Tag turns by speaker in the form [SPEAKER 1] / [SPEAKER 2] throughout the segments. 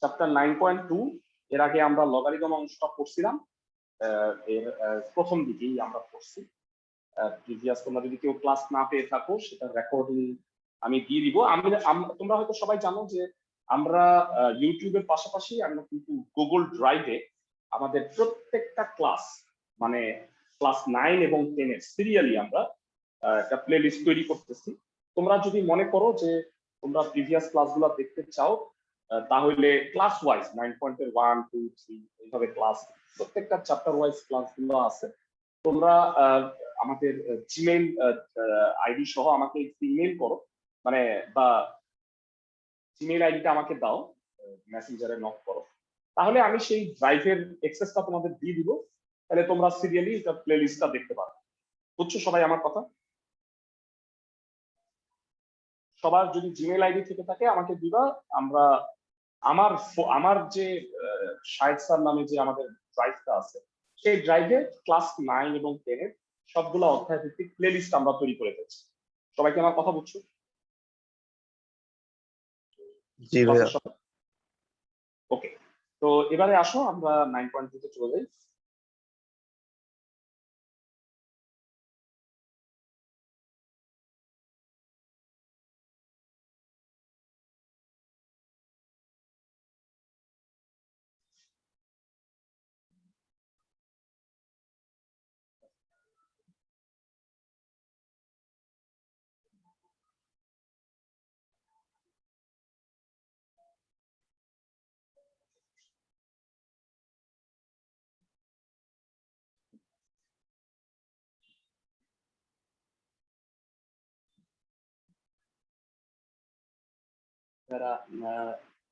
[SPEAKER 1] Chapter 9.2 এর আগে আমরা লগারিদম অংশটা পড়ছিলাম, এর প্রথম দিকেই আমরা পড়ছি। প্রিভিয়াস তোমরা যদি কেউ ক্লাস না পেয়ে থাকো সেটা রেকর্ডিং আমি দিয়ে দিব। তোমরা হয়তো সবাই জানো যে আমরা ইউটিউবের পাশাপাশি আমরা কিন্তু গুগল ড্রাইভে আমাদের প্রত্যেকটা ক্লাস মানে ক্লাস 9 এবং 10 এর সিরিয়ালি আমরা একটা প্লে লিস্ট তৈরি করতেছি। তোমরা যদি মনে করো যে তোমরা প্রিভিয়াস ক্লাসগুলো দেখতে চাও তাহলে ক্লাস ওয়াইজ 9.1 2 3 এইভাবে ক্লাস প্রত্যেকটা চ্যাপ্টার ওয়াইজ ক্লাসগুলো আছে। তোমরা আমাদের জিমেইল আইডি সহ আমাকে ইমেল করো, মানে বা জিমেইল আইডিটা আমাকে দাও, মেসেঞ্জারে নক করো, তাহলে আমি সেই ড্রাইভের অ্যাক্সেসটা তোমাদের দিয়ে দিব। তাহলে তোমরা সিরিয়ালি এটা প্লে লিস্টটা দেখতে পারো। বুঝছো সবাই আমার কথা? সবার যদি জিমেইল আইডি থেকে থাকে আমাকে দিবা। আমরা আমার যে শাহেদ স্যার নামে যে আমাদের ড্রাইভটা আছে সেই ড্রাইভে ক্লাস 9 এবং 10 এর সবগুলো অধ্যায় ভিত্তিক প্লে লিস্ট আমরা তৈরি করে ফেলছি। সবাইকে আমার কথা বুঝছো?
[SPEAKER 2] জি ভাইয়া।
[SPEAKER 1] ওকে, তো এবারে আসো আমরা 9.2 তে চলে যাই।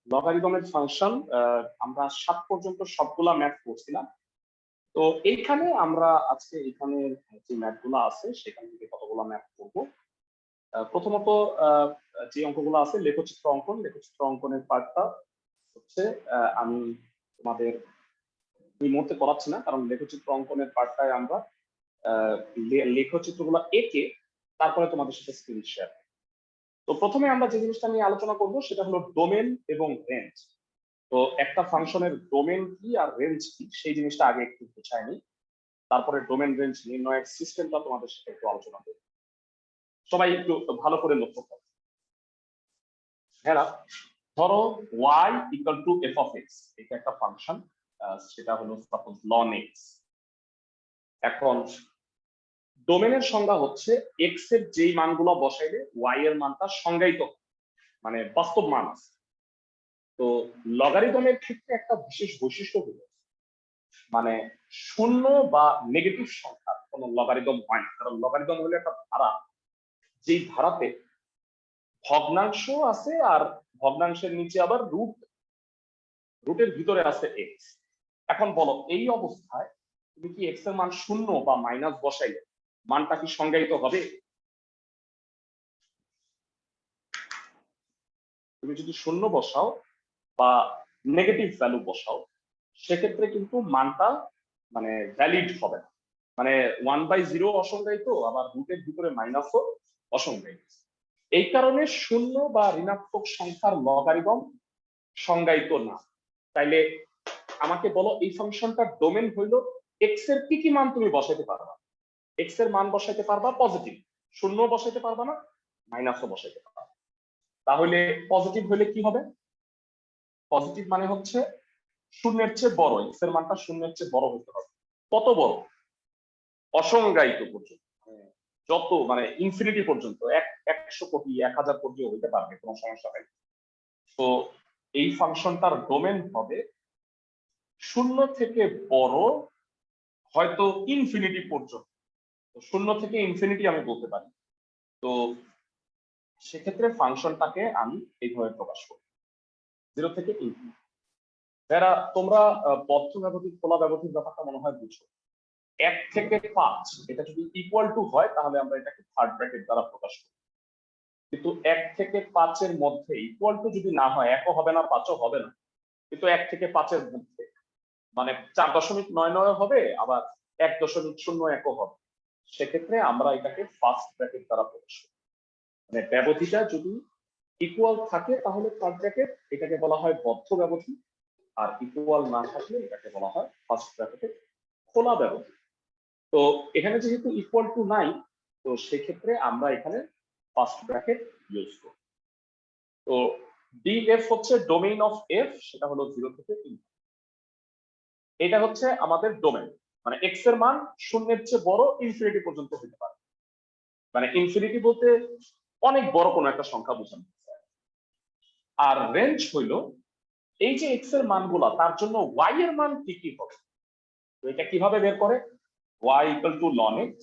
[SPEAKER 1] লগারিদমের ফাংশন আমরা 7 পর্যন্ত সবগুলা ম্যাথ করছিলাম। তো এইখানে আমরা আজকে এখানে যে ম্যাথগুলো আছে সেখান থেকে কতগুলো ম্যাথ করব। প্রথমত যে অঙ্কগুলো আছে লেখচিত্র অঙ্কন, লেখচিত্র অঙ্কনের পার্টটা হচ্ছে আমি তোমাদের এই মুহূর্তে করাচ্ছি না, কারণ লেখচিত্র অঙ্কনের পার্টটায় আমরা লেখচিত্রগুলো এঁকে তারপরে তোমাদের সাথে স্ক্রিন শেয়ার। তো প্রথমে আমরা যে জিনিসটা নিয়ে আলোচনা করব সেটা হলো ডোমেন এবং রেঞ্জ। তো একটা ফাংশনের ডোমেন কি আর রেঞ্জ কি সেই জিনিসটা আগে একটু বুঝাই নিই, তারপরে ডোমেন রেঞ্জ নির্ণয়ের সিস্টেমটা তোমাদের সাথে একটু আলোচনা করব। সবাই একটু ভালো করে লক্ষ্য করো। হ্যাঁ, ধরো y equal two f of x, এটা একটা ফাংশন, সেটা হলো সাপোজ ln x। এখন ডোমেনের সংজ্ঞা হচ্ছে x এর যেই মানগুলো বসাইলে y এর মানটা সংজ্ঞায়িত, মানে বাস্তব মান আছে। তো লগারিদমের ক্ষেত্রে একটা বিশেষ বৈশিষ্ট্য হলো মানে শূন্য বা নেগেটিভ সংখ্যা কোনো লগারিদম হয় না, কারণ লগারিদম হলো একটা ধারা, যেই ধারাতে ভগ্নাংশ আছে আর ভগ্নাংশের নিচে আবার রুটের ভিতরে আছে এক্স। এখন বলো এই অবস্থায় তুমি কি এক্স এর মান শূন্য বা মাইনাস বসাইলে মানটা কি সংজ্ঞায়িত হবে? তুমি যদি শূন্য বসাও বা নেগেটিভ ভ্যালু বসাও সেক্ষেত্রে কিন্তু মানটা মানে ভ্যালিড হবে না। মানে 1/0 অসংজ্ঞায়িত, আবার রুটের ভিতরে মাইনাসও অসংজ্ঞায়িত। এই কারণে শূন্য বা ঋণাত্মক সংখ্যার লগারিদম সংজ্ঞায়িত না। তাইলে আমাকে বলো এই ফাংশনটার ডোমেন হইল এক্স এর কি কি মান তুমি বসাইতে পারবা? এক্স এর মান বসাইতে পারবা পজিটিভ, শূন্য বসাইতে পারবা না, মাইনাসও বসাইতে পারবা। তাহলে পজিটিভ হইলে কি হবে? পজিটিভ মানে হচ্ছে শূন্যের চেয়ে বড়, এক্স এর মানটা শূন্যের চেয়ে বড় হতে হবে। কত বড়? অসংজ্ঞায়িত পর্যন্ত, যত মানে ইনফিনিটি পর্যন্ত, 100 কোটি 1000 কোটিও হইতে পারবে, কোনো সমস্যা নেই। তো এই ফাংশনটার ডোমেন হবে শূন্য থেকে বড়, হয়তো ইনফিনিটি পর্যন্ত। শূন্য থেকে ইনফিনিটি আমি বলতে পারি। তো সেক্ষেত্রে ফাংশনটাকে আমি এইভাবে প্রকাশ করি 0 থেকে ইনফিনিটি। যারা তোমরা বদ্ধ ব্যবধিক খোলা ব্যবধিক ব্যাপারটা মনে হয় বুঝো। 1 থেকে 5 এটা যদি ইকুয়াল টু হয় তাহলে আমরা এটাকে থার্ড ব্র্যাকেট দ্বারা প্রকাশ করি। কিন্তু 1 থেকে 5 এর মধ্যে ইকুয়াল টু যদি না হয়, 1ও হবে না 5ও হবে না, কিন্তু 1 থেকে 5 এর মধ্যে মানে 4.99 হবে, আবার 1.01ও হবে, সেক্ষেত্রে আমরা এটাকে ফার্স্ট ব্র্যাকেট দ্বারা প্রকাশ করি। মানে ব্যবধিটা যদি ইকুয়াল থাকে তাহলে থার্ড ব্র্যাকেট, এটাকে বলা হয় বদ্ধ ব্যবধি। আর ইকুয়াল না থাকলে এটাকে বলা হয় ফার্স্ট ব্র্যাকেটে খোলা ব্যবধি। তো এখানে যেহেতু ইকুয়াল টু নাই, তো সেক্ষেত্রে আমরা এখানে ফার্স্ট ব্র্যাকেট ইউজ করি। তো ডিএফ হচ্ছে ডোমেইন অফ এফ, সেটা হলো 0 থেকে 3। এটা হচ্ছে আমাদের ডোমেইন, মানে এক্স এর মান শূন্যের চেয়ে বড় ইনফিনিটি পর্যন্ত হতে পারে। মানে ইনফিনিটি বলতে অনেক বড় কোনো একটা সংখ্যা বোঝানো। আর রেঞ্জ হইলো এই যে এক্স এর মানগুলা, তার জন্য ওয়াই এর মান কি কি হবে। তো এটা কিভাবে বের করে? y equal two ln x,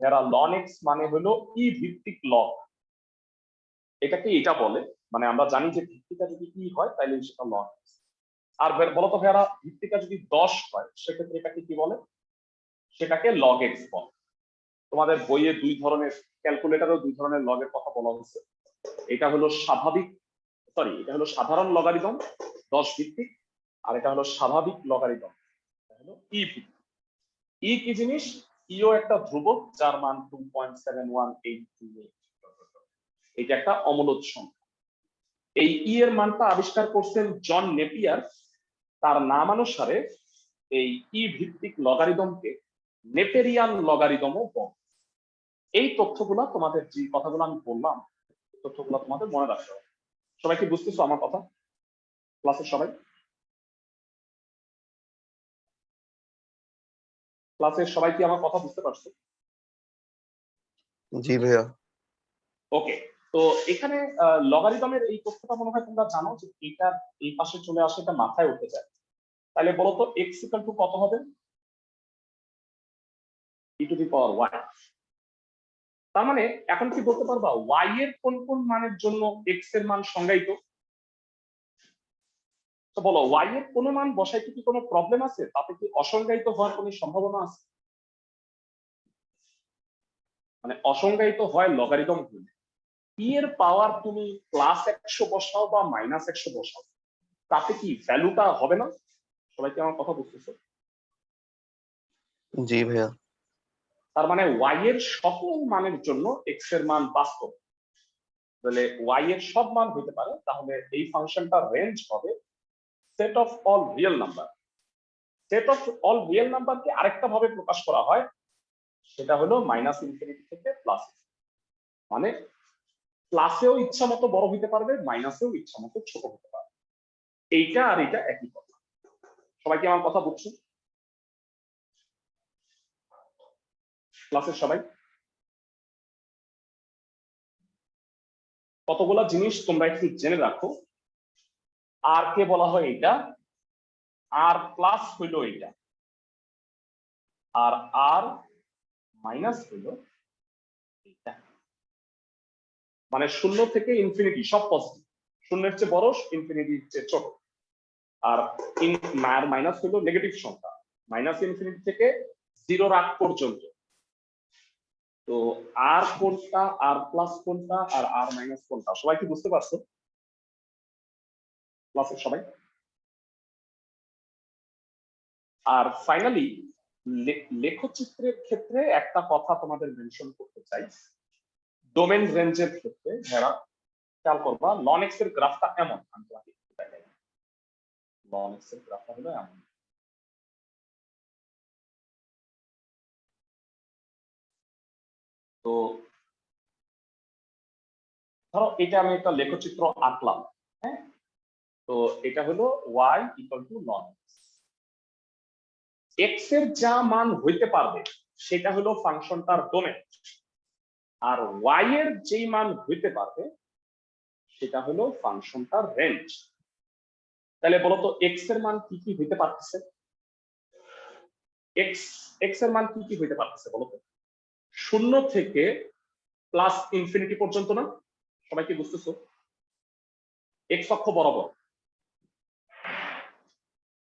[SPEAKER 1] এরা ln x মানে হলো ই ভিত্তিক লগ। এটাকে এটা বলে, মানে আমরা জানি যে ভিত্তিকা যদি ই হয় তাহলে সেটা ln x। আর বলতো ভাইয়ারা, ভিত্তিকা যদি 10 হয় সেক্ষেত্রে এটাকে কি বলে? সেটাকে log x বলে। তোমাদের বইয়ে দুই ধরনের, ক্যালকুলেটরেও দুই ধরনের লগের কথা বলা হচ্ছে। এটা হলো স্বাভাবিক, সরি, এটা হলো সাধারণ লগারিদম 10 ভিত্তিক, আর এটা হলো স্বাভাবিক লগারিদম, এটা হলো ই ভিত্তিক। ই কি জিনিস? ইও একটা ধ্রুবক যার মান 2.71828। এটা একটা অমূলদ সংখ্যা। এই ই এর মানটা আবিষ্কার করছেন জন নেপিয়ার। তার নামানুসারে এই ই ভিত্তিক লগারিদমকে নেপেরিয়ান লগারিদমও বলে। এই তথ্যগুলো তোমাদের, যে কথাগুলো আমি বললাম, তথ্যগুলো তোমাদের মনে রাখতে হবে। সবাই কি বুঝতেছো আমার কথা? ক্লাসের সবাই, ক্লাসের সবাই কি আমার কথা বুঝতে পারছো?
[SPEAKER 2] জি ভাইয়া।
[SPEAKER 1] ওকে, তো এখানে লগারিদমের এই তথ্যটা মনে হয় তোমরা জানো যে এটা এই পাশে চলে আসে, এটা মাথায় উঠে যায়। তাহলে বলো তো এক্স ইকুয়াল টু কত হবে? ই টু দি পাওয়ার ওয়াই। তার মানে এখন কি বলতে পারবা ওয়াই এর কোন কোন মানের জন্য এক্স এর মান সংজ্ঞায়িত? তো বলো, ওয়াই এর কোনো মান বসাইতে কি কোনো প্রবলেম আছে? তাতে কি অসংজ্ঞায়িত হওয়ার কোনো সম্ভাবনা আছে? মানে অসংজ্ঞায়িত হয় লগারিদম হলে ই এর পাওয়ার তুমি +100 বসাও বা -100 বসাও, তাতে কি ভ্যালুটা হবে না? সবাই কি আমার কথা বুঝতেছো?
[SPEAKER 2] জি ভাইয়া।
[SPEAKER 1] তার মানে ওয়াই এর সকল মানের জন্য এক্স এর মান বাস্তব। তাহলে ওয়াই এর সব মান হতে পারে, তাহলে এই ফাংশনটার রেঞ্জ হবে set of all real number. Set of all real নাম্বারকে আরেকটা ভাবে প্রকাশ করা হয়, সেটা হলো -ইনফিনিটি থেকে প্লাস। মানে প্লাসেও ইচ্ছা মতো বড় হতে পারবে, মাইনাসেও ইচ্ছা মতো ছোট হতে পারবে। এইটা আর এটা একই কথা। সবাই কি আমার কথা বুঝছো? ক্লাসের সবাই, কতগুলা জিনিস তোমরা একটু জেনে রাখো। আর কে বলা হয় এটা, আর প্লাস হইলো এটা, আর আর মাইনাস হইলো এটা। মানে 0 থেকে ইনফিনিটি সব পজিটিভ, শূন্যের চেয়ে বড়, ইনফিনিটির চেয়ে ছোট। আর মাইনাস হইলো নেগেটিভ সংখ্যা, -ইনফিনিটি থেকে 0 আগ পর্যন্ত। তো আর কোনটা, আর প্লাস কোনটা, আর আর মাইনাস কোনটা, সবাই কি বুঝতে পারছো? ক্লাসের সবাই। আর ফাইনালি লেখচিত্রের ক্ষেত্রে একটা কথা তোমাদের মেনশন করতে চাই। ডোমেন রেঞ্জের ক্ষেত্রে যারা খেয়াল করবা, ln x এর গ্রাফটা এমন, আমি তোমাকে দেখাই। ln x এর গ্রাফটা হলো এমন। তো ধরো এটা আমি একটা লেখচিত্র আঁকলাম, হ্যাঁ? তো এটা হলো y equal two ln x এর যা মান হইতে পারবে সেটা হলো ফাংশনটার ডোমেন, আর y এর যেই মান হইতে পারবে সেটা হলো ফাংশনটার রেঞ্জ। তাহলে বলতো x এর মান কি কি হইতে পারতেছে? x এর মান কি কি হইতে পারতেছে বলতো? 0 থেকে +ইনফিনিটি পর্যন্ত না? সবাই কি বুঝতেছো? x অক্ষ বরাবর,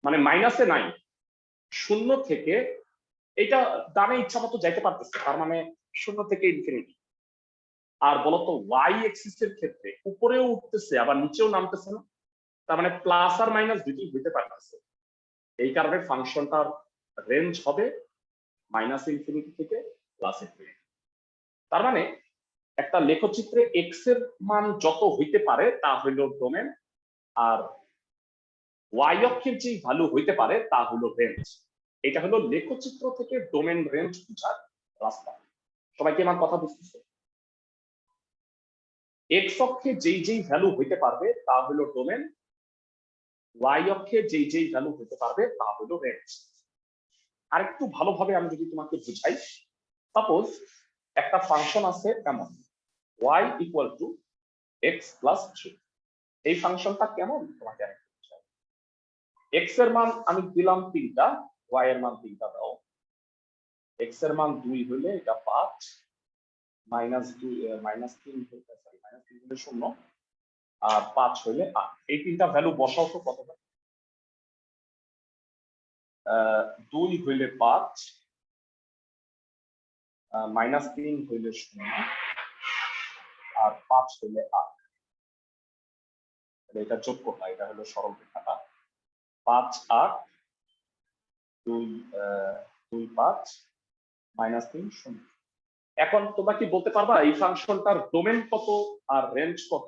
[SPEAKER 1] মানে মাইনাসে নাই, 0 থেকে, এটা ডানে ইচ্ছা মতো যাইতে পারতেছে, তার মানে 0 থেকে ইনফিনিটি। আর বলতো y এক্সিস এর ক্ষেত্রে উপরেও উঠতেছে আবার নিচেও নামতেছে না? তার মানে প্লাস আর মাইনাস দুটোই হইতে পারতেছে। এই কারণে ফাংশনটার রেঞ্জ হবে -ইনফিনিটি থেকে +ইনফিনিটি। তার মানে একটা লেখচিত্রে এক্স এর মান যত হইতে পারে তা হইল ডোমেন, আর ওয়াই অক্ষের যে ভ্যালু হইতে পারে তা হলো রেঞ্জ। এটা হলো লেখচিত্র থেকে ডোমেন রেঞ্জ বোঝার রাস্তা। সবাইকে আমার কথা বুঝতেছে? এক্স অক্ষে যেই যেই ভ্যালু হইতে পারবে তা হলো ডোমেন, ওয়াই অক্ষে যেই যেই ভ্যালু হইতে পারবে তা হলো রেঞ্জ। আরেকটু ভালোভাবে আমি যদি তোমাকে বুঝাই, সাপোজ একটা ফাংশন আছে এমন y equal two x plus 3। এই ফাংশনটা কেমন তোমাকে আরেকটু বুঝাই। এক্স এর মান আমি দিলাম 3টা, y এর মান 3টা দাও। এক্স এর মান 2 হলে এটা 5, -3 হলে 0, আর 5 হলে 8। এই তিনটা ভ্যালু বসাও তো কত হয়? 2 হইলে 5, -3 হইলে 0, আর 5 হইলে 8। এটা যোগ্য হয়, এটা হলো সরল রেখাটা। 5 8 2 2 5 -3 0। এখন তোমরা কি বলতে পারবা এই ফাংশনটার ডোমেন কত আর রেঞ্জ কত?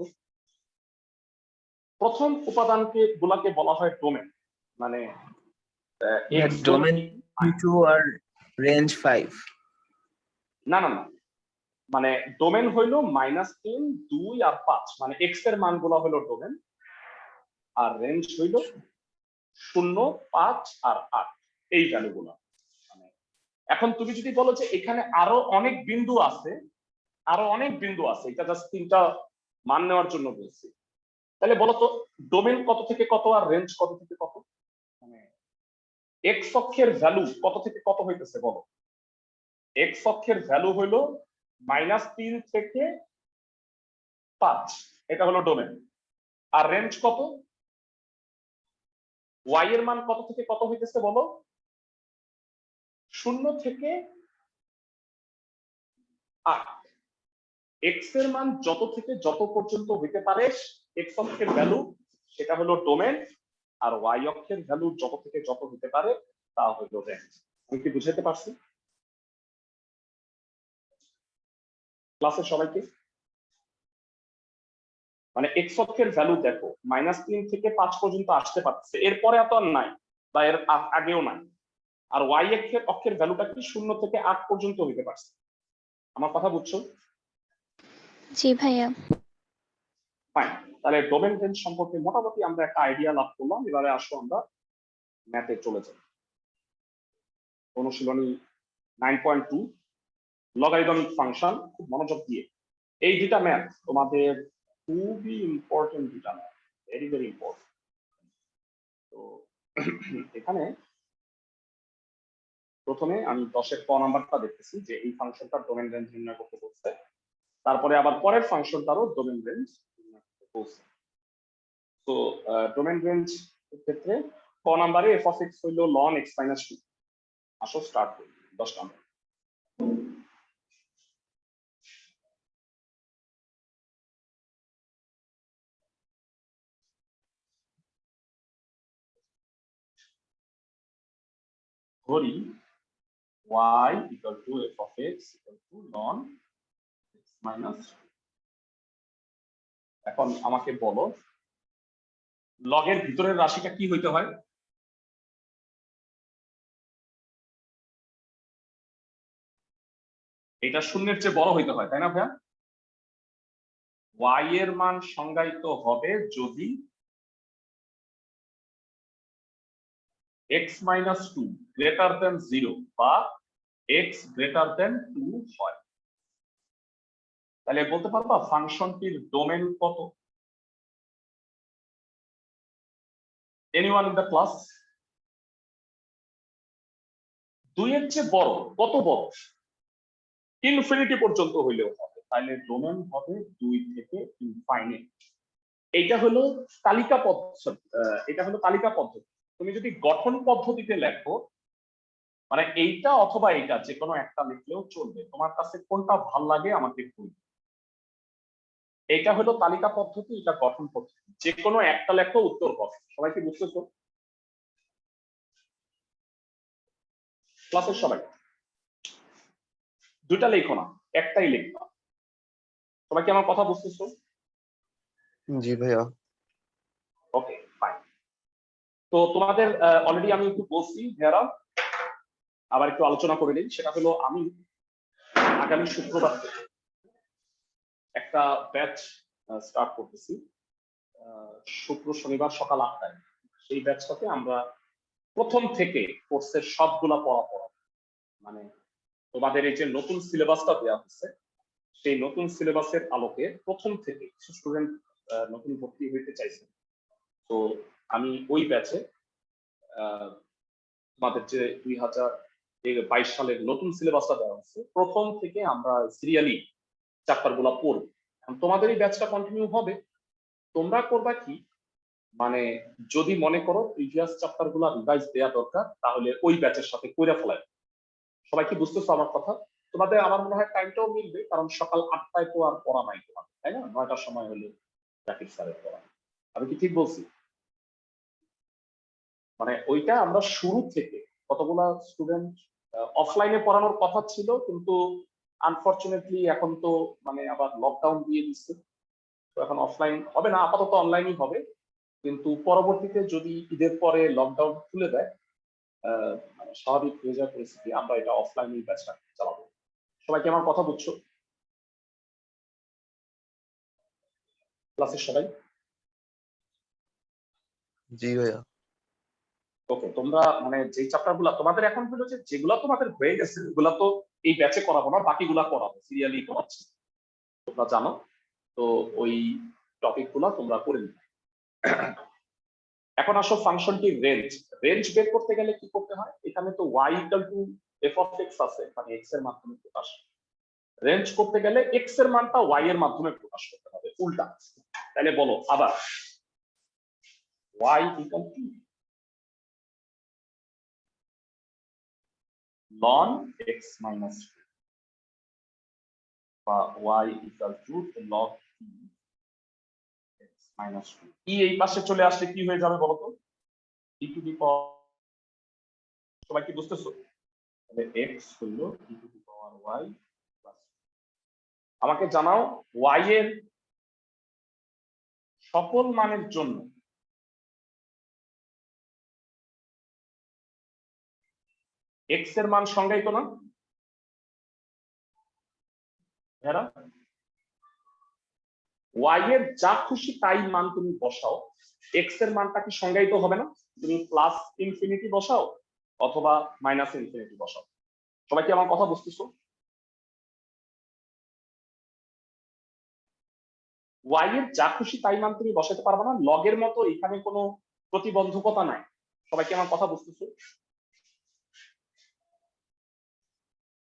[SPEAKER 1] প্রথম উপাদানকে গুলাকে বলা হয় ডোমেন, মানে
[SPEAKER 2] ডোমেন 2 আর রেঞ্জ 5।
[SPEAKER 1] না না না, মানে ডোমেন হইলো -3 2 আর 5, মানে এক্স এর মান গুলা হলো ডোমেন, আর রেঞ্জ হইলো 0 5 আর 8, এই ভ্যালু গুলা। মানে এখন তুমি যদি বলো যে এখানে আরো অনেক বিন্দু আছে, এটা জাস্ট 3টা মান নেওয়ার জন্য বলছি, তাহলে বলো তো ডোমেন কত থেকে কত আর রেঞ্জ কত থেকে কত? মানে এক্স অক্ষের ভ্যালু কত থেকে কত হইতেছে বলো? এক্স অক্ষের ভ্যালু হইলো -3 থেকে 5, এটা হলো ডোমেন। আর রেঞ্জ কত? ওয়াই এর মান কত থেকে কত হইতেছে বলো? 0 থেকে 8। এক্স এর মান যত থেকে যত পর্যন্ত হইতে পারে এক্স অক্ষের ভ্যালু, সেটা হলো ডোমেন, আর ওয়াই অক্ষের ভ্যালু যত থেকে যত হইতে পারে তা হলো রেঞ্জ। আমি কি বুঝাইতে পারছি ক্লাসের সবাইকে? মানে এক্স অক্ষের ভ্যালু দেখো -3 থেকে 5 পর্যন্ত আসতে পারছে, এরপরে এত আর নাই, বা এর আগেও নাই। আর ওয়াই অক্ষের ভ্যালুটা কি 0 থেকে 8 পর্যন্ত হইতে পারছে। আমার কথা বুঝছো?
[SPEAKER 3] জি ভাইয়া।
[SPEAKER 1] ফাইন, তাহলে ডোমেন রেঞ্জ সম্পর্কে মোটামুটি আমরা একটা আইডিয়া লাভ করলাম। এবারে আসো আমরা ম্যাথে চলে যাই। অনুশীলনী 9.2 লগারিদমিক ফাংশন, খুব মনোযোগ দিয়ে। এই দুটা ম্যাথ তোমাদের খুবই ইম্পর্টেন্ট দুটা ম্যাথ, ভেরি ভেরি ইম্পর্টেন্ট। তো এখানে প্রথমে আমি 10-এর ক নাম্বারটা দেখতেছি যে এই ফাংশনটার ডোমেন রেঞ্জ নির্ণয় করতে বলছে, তারপরে আবার পরের ফাংশনটারও ডোমেন রেঞ্জ নির্ণয় করতে বলছে। তো ডোমেন রেঞ্জ এর ক্ষেত্রে ক নাম্বারে f of x হইল ln x - 2। আসো স্টার্ট করি 10 নাম্বার। ধরি y equal to f of x equal to ln x minus 2। এখন আমাকে বলো লগের ভিতরের রাশিটা কি হইতে হয়? এটা শূন্যের চেয়ে বড় হইতে হয়, তাই না ভাইয়া? y এর মান সংজ্ঞায়িত হবে যদি x minus 2 greater than 0 বা x greater than 2 হয়। তাহলে বলতে পারবা ফাংশনটির ডোমেন কত? Anyone in the class? 2 এর চেয়ে বড়, কত বড়? ইনফিনিটি পর্যন্ত হইলেও হবে, তাহলে ডোমেন হবে 2 থেকে ইনফাইনাইট। এটা হলো তালিকা পদ্ধতি, তুমি যদি গঠন পদ্ধতিতে লেখো, মানে এইটা অথবা এইটা যে কোনো একটা লিখলেও চলবে, তোমার কাছে কোনটা ভাল লাগে আমাকে বলবে। এটা হলো তালিকা পদ্ধতি, এটা গঠন পদ্ধতি, যে কোনো একটা লেখো উত্তর হবে। সবাই কি বুঝতেছো ক্লাসের সবাই? দুটা লেখো না, একটাই লিখবা। সবাই কি আমার কথা বুঝতেছো?
[SPEAKER 4] জি ভাইয়া।
[SPEAKER 1] Okay fine. তো তোমাদের অলরেডি আমি একটু বলছি যারা আবার একটু আলোচনা করে নিই, সেটা হলো আমি আগামী শুক্রবার থেকে একটা ব্যাচ স্টার্ট করতেছি, শুক্র শনিবার সকাল 8টায়। সেই ব্যাচটাতে আমরা প্রথম থেকে কোর্সের সবগুলা পড়া মানে তোমাদের এই যে নতুন সিলেবাসটা দেওয়া হচ্ছে, সেই নতুন সিলেবাসের আলোকে প্রথম থেকে স্টুডেন্ট নতুন ভর্তি হইতে চাইছে। তো আমি ওই ব্যাচে তোমাদের যে 2022 সালের নতুন সিলেবাসটা দেওয়া হচ্ছে, প্রথম থেকে আমরা সিরিয়ালি চ্যাপ্টার গুলা পড়ব। তোমাদের এই ব্যাচটা কন্টিনিউ হবে। তোমরা করবা কি, মানে যদি মনে করো প্রিভিয়াস চ্যাপ্টার গুলা রিভাইজ দেওয়া দরকার, তাহলে ওই ব্যাচের সাথে কইরা ফেলাই। সবাই কি বুঝতেছো আমার কথা? তোমাদের আমার মনে হয় টাইমটাও মিলবে, কারণ সকাল 8টায় তো আর পড়া নাই তোমার, তাই না? 9টার সময় হলে জাকির স্যারের পড়া। আমি কি ঠিক বলছি? মানে ওইটা আমরা শুরু থেকে কতগুলা স্টুডেন্ট অফলাইনে পড়ানোর কথা ছিল, কিন্তু আনফরচুনেটলি এখন তো মানে আবার লকডাউন দিয়ে দিচ্ছে, তো এখন অফলাইন হবে না, আপাতত অনলাইনই হবে। কিন্তু পরবর্তীতে যদি ঈদের পরে লকডাউন খুলে দেয়, মানে স্বাভাবিক হয়ে যাওয়ার পরিস্থিতি, আমরা এটা অফলাইনেই ব্যাচটা চালাবো। সবাই কি আমার কথা বুঝছো? ক্লাসের সবাই?
[SPEAKER 4] জি ভাইয়া।
[SPEAKER 1] ওকে, তোমরা মানে যে চ্যাপ্টার গুলা তোমাদের এখন হলো যে যেগুলা তোমাদের হয়ে গেছে, ওগুলা তো এই ব্যাচে করাবো না, বাকিগুলা করাবো, সিরিয়ালি করাচ্ছি, তোমরা জানো। তো ওই টপিক গুলা তোমরা করে নিবে। এখন আসো ফাংশনটি রেঞ্জ। রেঞ্জ বের করতে গেলে কি করতে হয়? এখানে তো y equal two f of x আছে, মানে x এর মাধ্যমে প্রকাশ। রেঞ্জ করতে গেলে x এর মানটা y এর মাধ্যমে প্রকাশ করতে হবে, উল্টা। তাহলে বলো আবার, y equal two ln x minus 2 বা y equal two log x minus 2। এই পাশে চলে আসলে কি হয়ে যাবে বলো তো? e টু দি পাওয়ার, সবাই কি বুঝতেছো? তাহলে x হলো e two the power y plus. আমাকে জানাও y এর সকল মানের জন্য x এর মান সংজ্ঞায়িত না? এরা y এর যা খুশি তাই মান তুমি বসাও, x এর মানটা কি সংজ্ঞায়িত হবে না? তুমি প্লাস ইনফিনিটি বসাও অথবা মাইনাস ইনফিনিটি বসাও। সবাই কি আমার কথা বুঝতেছো? y এর যা খুশি তাই মান তুমি বসাতে পারবে না, লগের মতো এখানে কোনো প্রতিবন্ধকতা নাই। সবাই কি আমার কথা বুঝতেছো?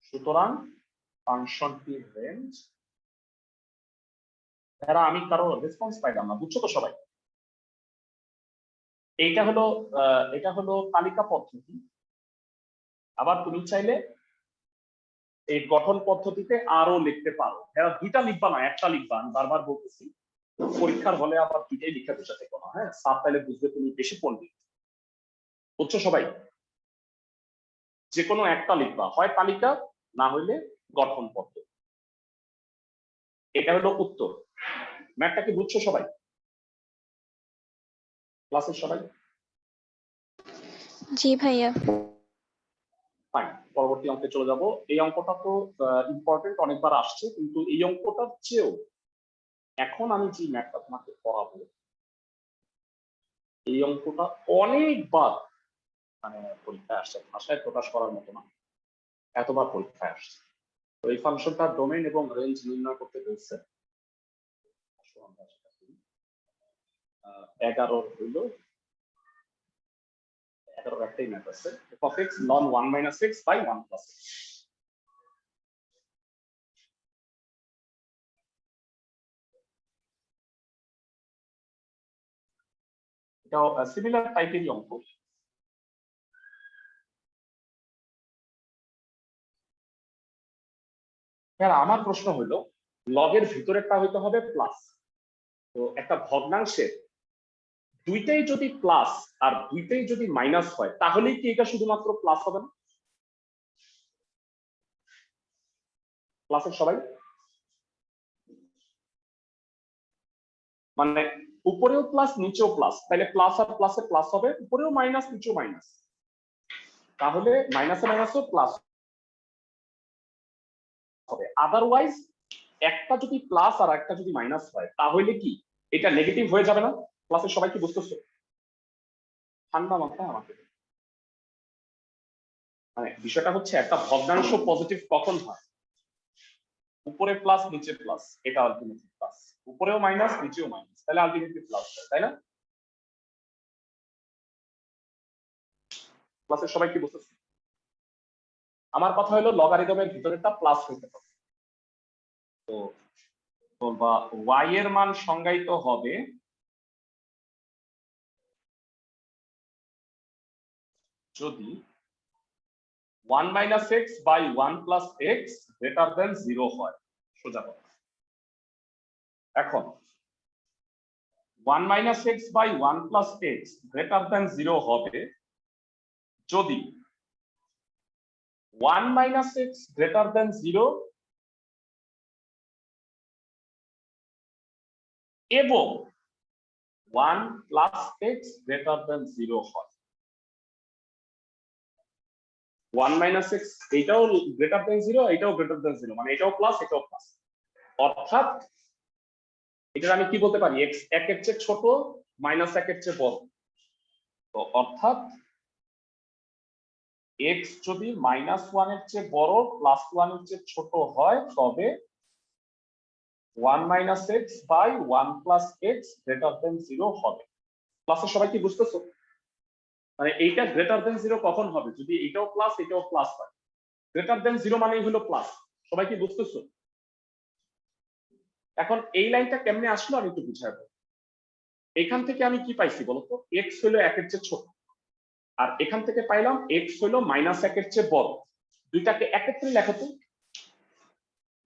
[SPEAKER 1] সুতরাং ফাংশনটির রেঞ্জ, এরা আমি কারো রেসপন্স পাইলাম না, বুঝছো তো সবাই? এটা হলো তালিকা পদ্ধতি। আবার তুমি চাইলে এই গঠন পদ্ধতিতে আরো লিখতে পারো। এরা দুইটা লিখবা না, একটা লিখবা, আমি বারবার বলতেছি। পরীক্ষার হলে আবার দুইটাই লিখে বসে থেকো না, হ্যাঁ? সাব তাইলে বুঝবে তুমি বেশি পণ্ডিত, বুঝছো সবাই? যে কোনো একটা লিখবা, হয় তালিকা না হইলে গঠন পদ্ধতি। এটা হলো উত্তর। ম্যাথটা কি বুঝছো সবাই? ক্লাসের সবাই?
[SPEAKER 3] জি ভাইয়া।
[SPEAKER 1] ফাইন, পরবর্তী অঙ্কে চলে যাব। এই অঙ্কটা তো ইম্পর্টেন্ট, অনেকবার আসছে, কিন্তু এই অঙ্কটার চেয়েও এখন আমি যে ম্যাথটা তোমাকে পড়াবো, এই অঙ্কটা অনেকবার মানে পরীক্ষায় আসছে, ভাষায় প্রকাশ করার মতো না, এতবার পরীক্ষায় আসছে। তো এই ফাংশনটার ডোমেইন এবং রেঞ্জ নির্ণয় করতে বলছে। 11 হইল, 11 একটাই ম্যাথ আছে, f of x ln 1 minus x by 1 plus x। এটাও সিমিলার টাইপেরই অঙ্ক। হ্যাঁ, আমার প্রশ্ন হলো লগের ভিতরেরটা হইতে হবে প্লাস। তো একটা ভগ্নাংশের দুইটাই যদি প্লাস আর দুইটাই যদি মাইনাস হয়, তাহলেই কি এটা শুধুমাত্র প্লাস হবে না? ক্লাসের সবাই? মানে উপরেও প্লাস নিচেও প্লাস, তাহলে প্লাস আর প্লাসে প্লাস হবে, উপরেও মাইনাস নিচেও মাইনাস, তাহলে মাইনাসে মাইনাসও প্লাস হবে। আদারওয়াইজ একটা যদি প্লাস আর একটা যদি মাইনাস হয় তাহলে কি এটা নেগেটিভ হয়ে যাবে না? ক্লাসের সবাই কি বুঝতেছো? ঠান্ডা মাথায় আমাকে, মানে বিষয়টা হচ্ছে একটা ভগ্নাংশ পজিটিভ কখন হয়? উপরে প্লাস নিচে প্লাস, এটা আলটিমেটলি প্লাস, উপরেও মাইনাস নিচেও মাইনাস, তাহলে আলটিমেটলি প্লাস হয়, তাই না? ক্লাসের সবাই কি বুঝতেছে? আমার কথা হলো লগারিদমের ভিতরেটা প্লাস হইতে হবে। তো বা y এর মান সংজ্ঞায়িত হবে যদি 1 minus x by 1 plus x greater than 0 হয়, সোজা কথা। এখন 1 minus x by 1 plus x greater than 0 হবে যদি 1 minus x greater than 0 এবং 1 plus x greater than 0 হয়। 1 minus x এটাও গ্রেটার দেন 0, এটাও গ্রেটার দেন 0, মানে এটাও প্লাস এটাও প্লাস, অর্থাৎ এটা আমি কি বলতে পারি? x 1 এর চেয়ে ছোট, মাইনাস 1 এর চেয়ে বড়। তো অর্থাৎ x যদি মাইনাস 1 এর চেয়ে বড় প্লাস 1 এর চেয়ে ছোট হয় তবে 1 minus x by 1 plus x greater than 0 হবে। ক্লাসে সবাই কি বুঝতেছো? মানে এইটা গ্রেটার দেন 0 কখন হবে? যদি এটাও প্লাস এটাও প্লাস হয়। গ্রেটার দেন 0 মানেই হলো প্লাস, সবাই কি বুঝতেছো? এখন এই লাইনটা কেমনে আসলো আমি একটু বুঝাবো। এখান থেকে আমি কি পাইছি বলতো? x হলো 1 এর চেয়ে ছোট, আর এখান থেকে পাইলাম x হলো মাইনাস 1 এর চেয়ে বড়। দুইটাকে একত্রে লেখো তো,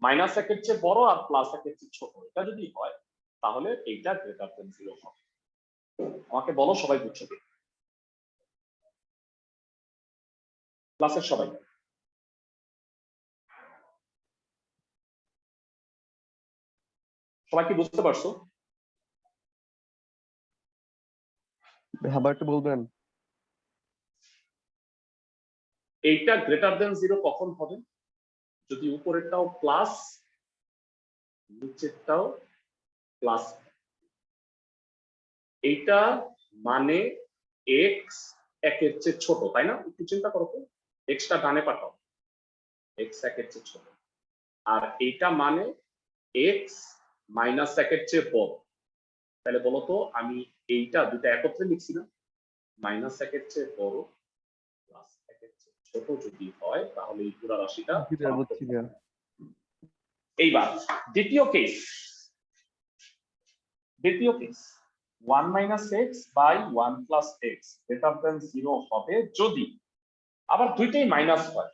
[SPEAKER 1] মাইনাস 1 এর চেয়ে বড় আর প্লাস 1 এর চেয়ে ছোট, এটা যদি হয় তাহলে এইটা গ্রেটার দেন 0 হবে। আমাকে বলো সবাই বুঝছো কি? ক্লাসের সবাই সবাই কি বুঝতে পারছো?
[SPEAKER 4] আবার একটু বলবেন?
[SPEAKER 1] এইটা গ্রেটার দেন 0 কখন হবে? যদি উপরেরটাও প্লাস নিচেরটাও প্লাস। এইটা মানে x 1 এর চেয়ে ছোট, তাই না? একটু চিন্তা করো তো, x টা ডানে পাঠাও, x 1 এর চেয়ে ছোট, আর এইটা মানে x মাইনাস 1 এর চেয়ে বড়। তাহলে বলো তো আমি এইটা দুটো একত্রে লিখছি না, মাইনাস 1 এর চেয়ে বড় প্লাস 1 এর চেয়ে ছোট যদি হয় তাহলে এই পুরো রাশিটা ধনাত্মক হবে। এইবার দ্বিতীয় কেস, দ্বিতীয় case 1 minus x by 1 plus x greater than 0 হবে যদি আবার দুইটাই মাইনাস হয়।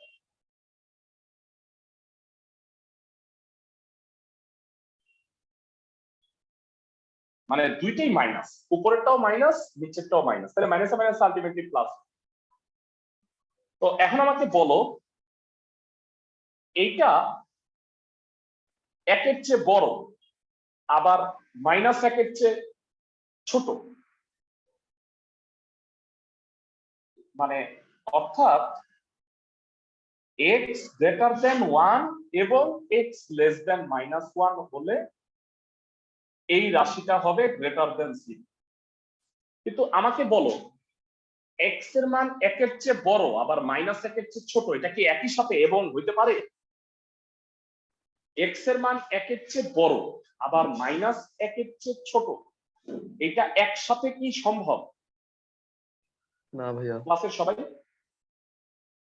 [SPEAKER 1] মানে দুইটাই মাইনাস, উপরেরটাও মাইনাস নিচেরটাও মাইনাস, তাহলে মাইনাসে মাইনাস আলটিমেটলি প্লাস। তো এখন আমাকে বলো এইটা 1 এর চেয়ে বড় আবার মাইনাস 1 এর চেয়ে ছোট, মানে অর্থাৎ x গ্রেটার দেন 1 এবং x লেস দেন -1 হলে এই রাশিটা হবে গ্রেটার দেন 0। কিন্তু আমাকে বলো x এর মান 1 এর চেয়ে বড় আবার -1 এর চেয়ে ছোট, এটা কি একই সাথে এবং হইতে পারে? x এর মান 1 এর চেয়ে বড় আবার -1 এর চেয়ে ছোট, এটা একসাথে কি সম্ভব?
[SPEAKER 4] না ভাইয়া।
[SPEAKER 1] ক্লাসের সবাই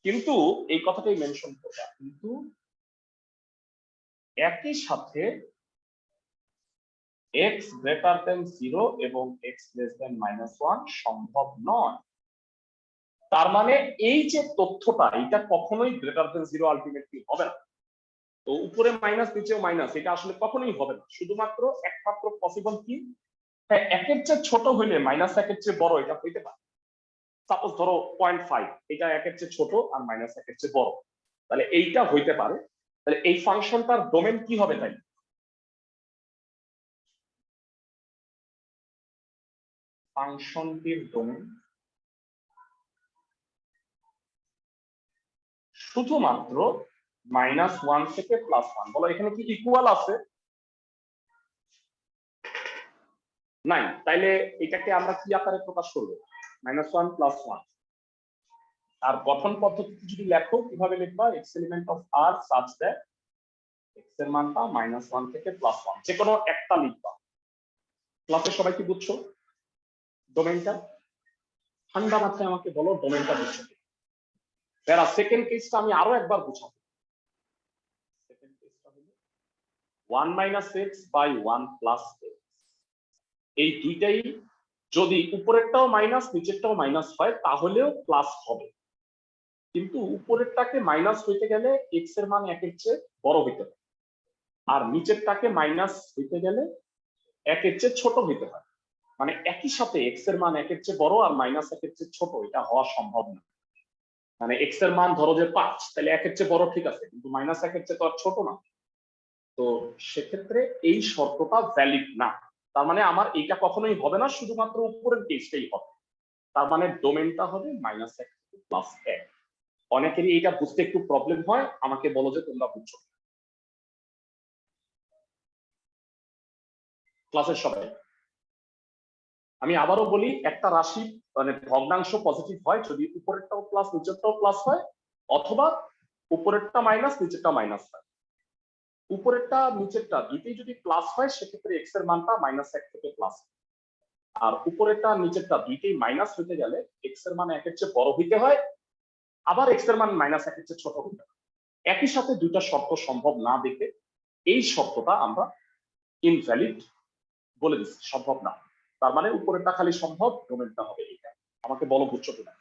[SPEAKER 1] কিন্তু এই কথাটাই মেনশন করবা, কিন্তু একই সাথে x গ্রেটার দেন 0 এবং x লেস দেন -1 সম্ভব নয়। তার মানে এই যে তথ্যটা এটা কখনোই গ্রেটার দেন 0 আলটিমেটলি হবে না। তো উপরে মাইনাস নিচেও মাইনাস, এটা আসলে কখনোই হবে না। শুধুমাত্র একমাত্র পসিবল কি, হ্যাঁ 1 এর চেয়ে ছোট হইলে -1 এর চেয়ে বড় এটা হইতে পারে। সাপোজ ধরো 0.5, এটা 1 এর চেয়ে ছোট আর -1 এর চেয়ে বড়, তাহলে এইটা হইতে পারে। তাহলে এই ফাংশনটার ডোমেন কি হবে তাই? ফাংশনটির ডোমেন শুধুমাত্র -1 থেকে +1। বলো এখানে কি ইকুয়াল আছে? নাই। তাইলে এটাকে আমরা কি আকারে প্রকাশ করব? -1 +1। আর গঠন পদ্ধতি যদি লেখো কিভাবে লিখবা? x element of r such that x এর মানটা -1 থেকে +1, যে কোনো একটা লিখবা। ক্লাসে সবাই কি বুঝছো ডোমেইনটা? ঠান্ডা মাথায় আমাকে বলো ডোমেইনটা বুঝছো? এরা সেকেন্ড কেসটা আমি আরো একবার বুঝাবো। সেকেন্ড কেসটা হলো 1 - x বাই 1 + x। এই দুইটাই যদি উপরেরটাও মাইনাস নিচেরটাও মাইনাস হয় তাহলেও প্লাস হবে, কিন্তু উপরেরটাকে মাইনাস হইতে গেলে x এর মান 1 এর চেয়ে বড় হইতে হয়, আর নিচেরটাকে মাইনাস হইতে গেলে 1 এর চেয়ে ছোট হইতে হয়। মানে একই সাথে x এর মান 1 এর চেয়ে বড় আর -1 এর চেয়ে ছোট, এটা হওয়া সম্ভব না। মানে x এর মান ধরো যে 5, তাহলে 1 এর চেয়ে বড় ঠিক আছে, কিন্তু -1 এর চেয়ে তো আর ছোট না। তো সেক্ষেত্রে এই শর্তটা ভ্যালিড না। তার মানে আমার এইটা কখনোই হবে না, শুধুমাত্র উপরের কেসটাই হবে। তার মানে ডোমেনটা হবে -1 থেকে +1। অনেকেরই এটা বুঝতে একটু প্রবলেম হয়, আমাকে বলো যে তোমরা বুঝছো। ক্লাসের সবাই আমি আবারও বলি, একটা রাশি মানে ভগ্নাংশ পজিটিভ হয় যদি উপরেরটাও প্লাস নিচেরটাও প্লাস হয়, অথবা উপরেরটা মাইনাস নিচেরটা মাইনাস হয়। উপরেরটা নিচেরটা দুইটাই যদি প্লাস হয় সেক্ষেত্রে x এর মানটা -1 থেকে প্লাস। আর উপরেরটা নিচেরটা দুইটাই মাইনাস হইতে গেলে x এর মান 1 এর চেয়ে বড় হইতে হয়, আবার x এর মান -1 এর চেয়ে ছোট হইতে হয়। একই সাথে দুইটা শর্ত সম্ভব না দেখে এই শর্তটা আমরা ইনভ্যালিড বলে দিচ্ছি, সম্ভব না। তার মানে উপরেরটা খালি সম্ভব, ডোমেনটা হবে এটা। আমাকে বলো বুঝছো কিনা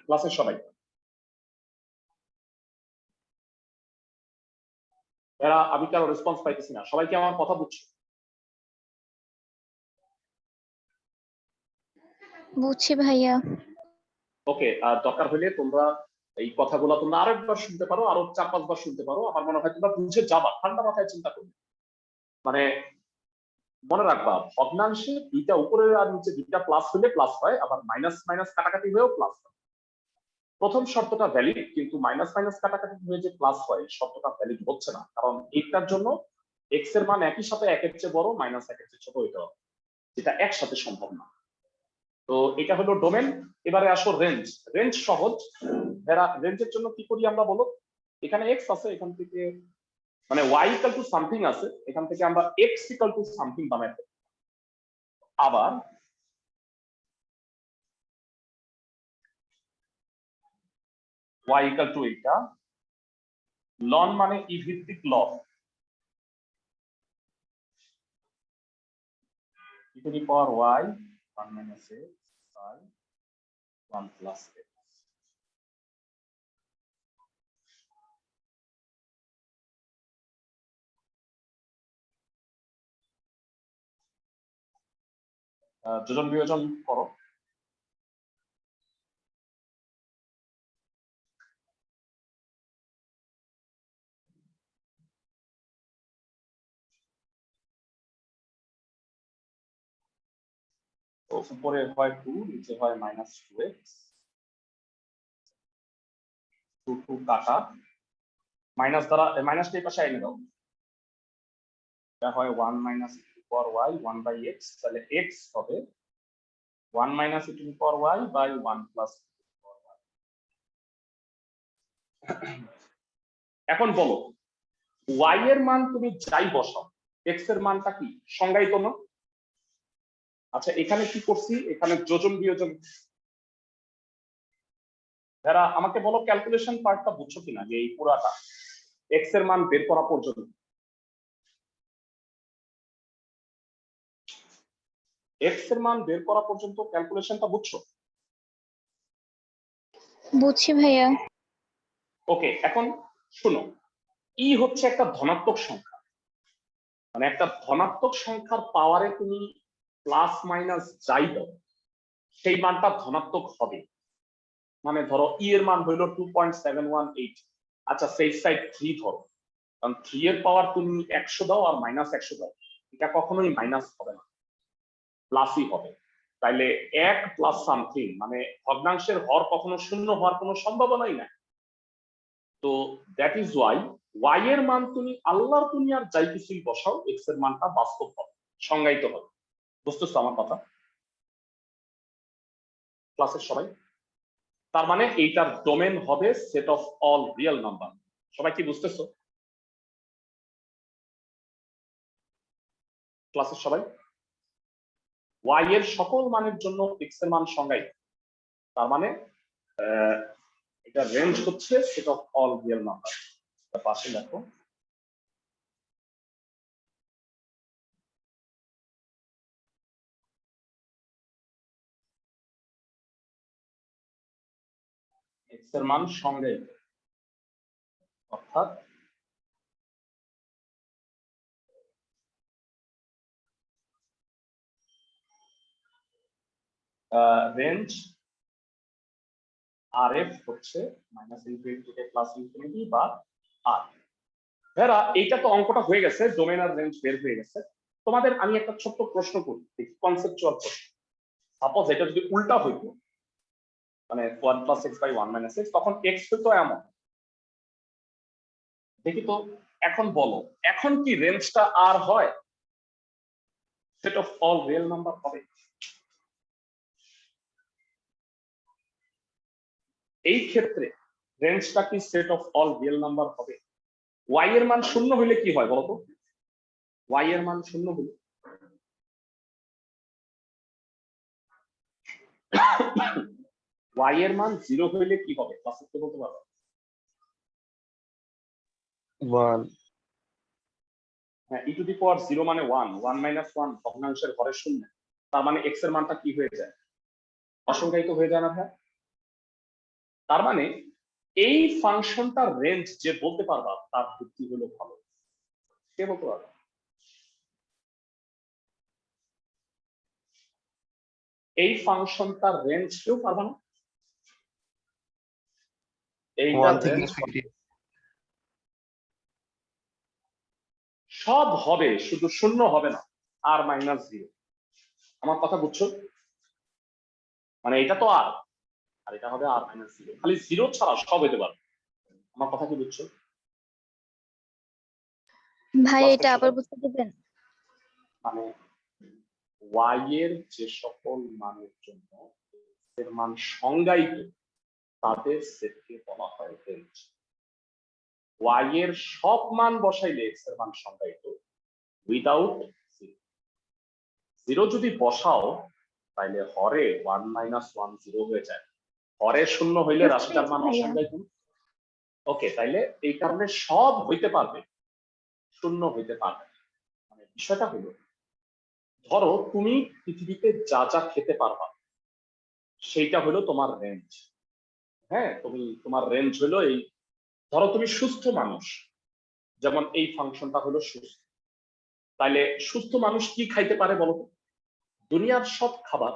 [SPEAKER 1] ক্লাসের সবাই? এরা আমি কারো রেসপন্স পাইতেছি না, সবাই কি আমার কথা বুঝছো?
[SPEAKER 3] বুঝছি ভাইয়া।
[SPEAKER 1] ওকে, আর দরকার হলে তোমরা এই কথাগুলো তোমরা আরেকবার শুনতে পারো, আরো 4-5 বার শুনতে পারো। আমার মনে হয় তোমরা বুঝে যাবা, ঠান্ডা মাথায় চিন্তা করবে। মানে মনে রাখবা ভগ্নাংশে দুইটা উপরে আর নিচে দুইটা প্লাস হলে প্লাস হয়, আবার মাইনাস মাইনাস কাটাকাটি হয়েও প্লাস হয়। প্রথম শর্তটা ভ্যালিড, কিন্তু মাইনাস মাইনাস কাটাকাটি হয়ে যে প্লাস হয় শর্তটা ভ্যালিড হচ্ছে না, কারণ এইটার জন্য x এর মান একই সাথে 1 এর চেয়ে বড়, -1 এর চেয়ে ছোট হইতে হবে, যেটা একসাথে সম্ভব না। তো এটা হলো ডোমেন। এবারে আসো রেঞ্জ। রেঞ্জ সহজ। এরা রেঞ্জের জন্য কি করি আমরা বলো? এখানে x আছে, এখান থেকে মানে y ইকুয়াল টু সামথিং আছে, এখান থেকে আমরা x ইকুয়াল টু সামথিং বানাই দেব। আবার y ইকুয়াল টু এটা লন মানে ই ভিত্তিক loan, e to the power y 1 minus x by 1 plus x। যোজন বিয়োজন করো। তো উপরে হয় 2, নিচে হয় -2x। 2 2 কাটা, মাইনাস দ্বারা মাইনাসটা এই পাশে এনে দাও। এটা হয় 1 minus e to the power y 1 by x, তাহলে x হবে 1 minus e to the power y by 1 plus e to the power y। এখন বলো y এর মান তুমি যাই বসাও, x এর মানটা কি সংজ্ঞায়িত না? আচ্ছা এখানে কি করছি? এখানে যোজন বিয়োজন। যারা আমাকে বলো ক্যালকুলেশন পার্টটা বুঝছো কিনা, যে এই পুরাটা x এর মান বের করা পর্যন্ত x এর মান বের করা পর্যন্ত ক্যালকুলেশনটা বুঝছো?
[SPEAKER 3] বুঝছি ভাইয়া।
[SPEAKER 1] ওকে, এখন শুনো, ই হচ্ছে একটা ধনাত্মক সংখ্যা, মানে একটা ধনাত্মক সংখ্যার পাওয়ারে তুমি প্লাস মাইনাস যাই দাও সেই মানটা ধনাত্মক হবে। মানে ধরো ই এর মান হইলো 2.718, আচ্ছা সেফ সাইড 3 ধরো, কারণ 3 এর পাওয়ার তুমি 100 দাও আর -100 দাও, এটা কখনোই মাইনাস হবে না। প্লাসই হবে। তাইলে 1 প্লাস সামথিং মানে ভগ্নাংশের হর কখনো শূন্য হওয়ার কোনো সম্ভাবনাই নাই। তো দ্যাট ইজ ওয়াই এর মান তুমি আল্লাহর দুনিয়ার যাই কিছুই বসাও এক্স এর মানটা বাস্তব হবে, সংজ্ঞায়িত হবে। বুঝতেছো আমার কথা ক্লাসের সবাই? তার মানে এইটার ডোমেন হবে set of all real number. সবাই কি বুঝতেছো ক্লাসের সবাই? ওয়াই এর সকল মানের জন্য এক্স এর মান সংজ্ঞায়িত। তার মানে এটা রেঞ্জ হচ্ছে set of all real number. পাশে দেখো এক্স এর মান সংজ্ঞায়িত, অর্থাৎ রেঞ্জ আর এফ হচ্ছে মাইনাস ইনফিনিটি থেকে প্লাস ইনফিনিটি বা আর। ভেরা এইটা তো অঙ্কটা হয়ে গেছে, ডোমেন আর রেঞ্জ বের হয়ে গেছে। তোমাদের আমি একটা ছোট্ট প্রশ্ন করি, কনসেপচুয়াল প্রশ্ন। সাপোজ এটা যদি উল্টা হইতো, মানে 1 plus x by 1 minus x, তখন এক্স হইতো এমন। দেখি তো এখন বলো, এখন কি রেঞ্জটা আর হয়? Set of all real number হবে? এই ক্ষেত্রে রেঞ্জটা কি set of all real number হবে? ওয়াই এর মান শূন্য হইলে কি হয় বলতো? ওয়াই এর মান শূন্য হইলে ওয়াই এর মান 0 হইলে কি হবে ক্লাসে কে বলতে পারবে?
[SPEAKER 4] 1
[SPEAKER 1] হ্যাঁ, ই টু দি পাওয়ার 0 মানে 1, 1 মাইনাস 1 ভগ্নাংশের ঘরের শূন্য। তার মানে এক্স এর মানটা কি হয়ে যায়? অসংখ্যায়িত হয়ে যায় না ভাই? তার মানে এই ফাংশনটার রেঞ্জ যে বলতে পারবা তার বুদ্ধি হলো ভালো। কে বলতে পারবে? এই ফাংশনটার রেঞ্জ কেউ পারবে না। এইটার
[SPEAKER 4] 1 থেকে
[SPEAKER 1] রেঞ্জ
[SPEAKER 4] 50
[SPEAKER 1] সব হবে, শুধু শূন্য হবে না, আর মাইনাস 0। আমার কথা বুঝছো? মানে এটা তো আর এটা হবে আর মাইনাস 0, খালি 0 ছাড়া সব হতে পারে। আমার কথা কি বুঝছো?
[SPEAKER 3] ভাই
[SPEAKER 1] ক্লাসের
[SPEAKER 3] এটা আবার
[SPEAKER 1] সবাই?
[SPEAKER 3] বুঝতে দিবেন?
[SPEAKER 1] মানে ওয়াই এর যে সকল মানের জন্য এর মান সংজ্ঞায়িত তাদের সেটকে বলা হয় রেঞ্জ। ওয়াই এর সব মান বসাইলে এক্স এর মান সংজ্ঞায়িত, উইদাউট 0 যদি বসাও তাইলে হরে 1 মাইনাস 1 0 হয়ে যায়। হরে শূন্য হইলে
[SPEAKER 3] বুঝতে
[SPEAKER 1] রাশিটার
[SPEAKER 3] পেরেছি
[SPEAKER 1] মান
[SPEAKER 3] ভাইয়া।
[SPEAKER 1] অসংজ্ঞায়িত। ওকে, তাইলে এই কারণে সব হইতে পারবে, শূন্য হইতে পারবে না। মানে বিষয়টা হলো, ধরো তুমি পৃথিবীতে যা যা খেতে পারবা সেইটা হলো তোমার রেঞ্জ। হ্যাঁ, তোমার রেঞ্জ হলো এই, ধরো তুমি সুস্থ মানুষ, যেমন এই ফাংশনটা হলো সুস্থ। তাইলে সুস্থ মানুষ কি খাইতে পারে বলো তো? দুনিয়ার সব খাবার।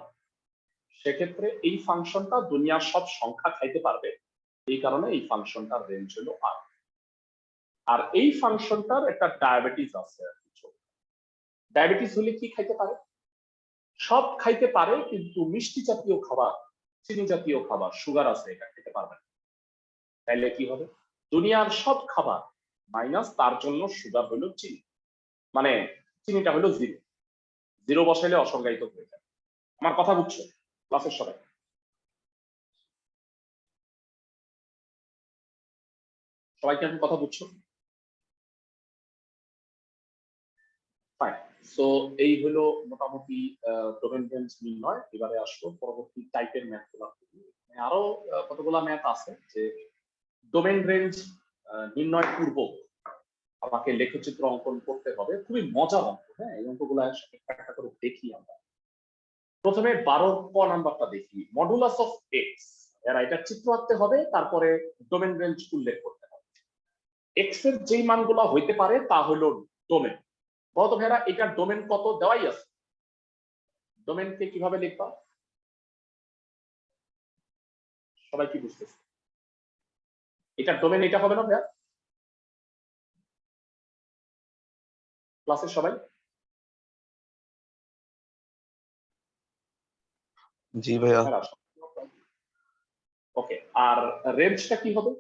[SPEAKER 1] সেক্ষেত্রে এই ফাংশনটা দুনিয়ার সব সংখ্যা খাইতে পারবে, এই কারণে এই ফাংশনটার রেঞ্জ হলো আর। আর এই ফাংশনটার একটা ডায়াবেটিস আছে। ডায়াবেটিস হলে কি খাইতে পারে? সব খাইতে পারে, কিন্তু মিষ্টি জাতীয় খাবার, চিনি জাতীয় খাবার, সুগার আছে, এটা খেতে পারবে না। তাইলে কি হবে? দুনিয়ার সব খাবার মাইনাস তার জন্য সুগার হলো চিনি, মানে চিনিটা হলো 0। 0 বসাইলে অসংজ্ঞায়িত হয়ে যায়। আমার কথা বুঝছো ক্লাসের সবাই? সবাইকে আমি কথা বুঝছো? ফাইন। সো এই হলো মোটামুটি ডোমেন রেঞ্জ নির্ণয়। এবারে আসবো পরবর্তী টাইপের ম্যাথ গুলো। আরো কতগুলা ম্যাথ আছে যে ডোমেন রেঞ্জ নির্ণয় পূর্বক আমাকে লেখচিত্র অঙ্কন করতে হবে। খুবই মজার অঙ্ক। হ্যাঁ, এই অঙ্কগুলো একটা করে দেখি আমরা। প্রথমে 12 ক নাম্বারটা দেখি, মডুলাস অফ এক্স। এটা চিত্র আঁকতে হবে, তারপরে ডোমেন রেঞ্জ উল্লেখ করতে হবে। এক্স এর যেই মানগুলো হইতে পারে তা হলো ডোমেন। বলতো ভাইরা এটার ডোমেন কত দেওয়াই আছে? ডোমেনকে কিভাবে লিখবা? সবাই কি বুঝতেছে? এটার ডোমেন এটা হবে না ভাইয়া? ক্লাসের সবাই
[SPEAKER 4] জি ভাইয়া।
[SPEAKER 1] ওকে, আর রেঞ্জটা কি হবে?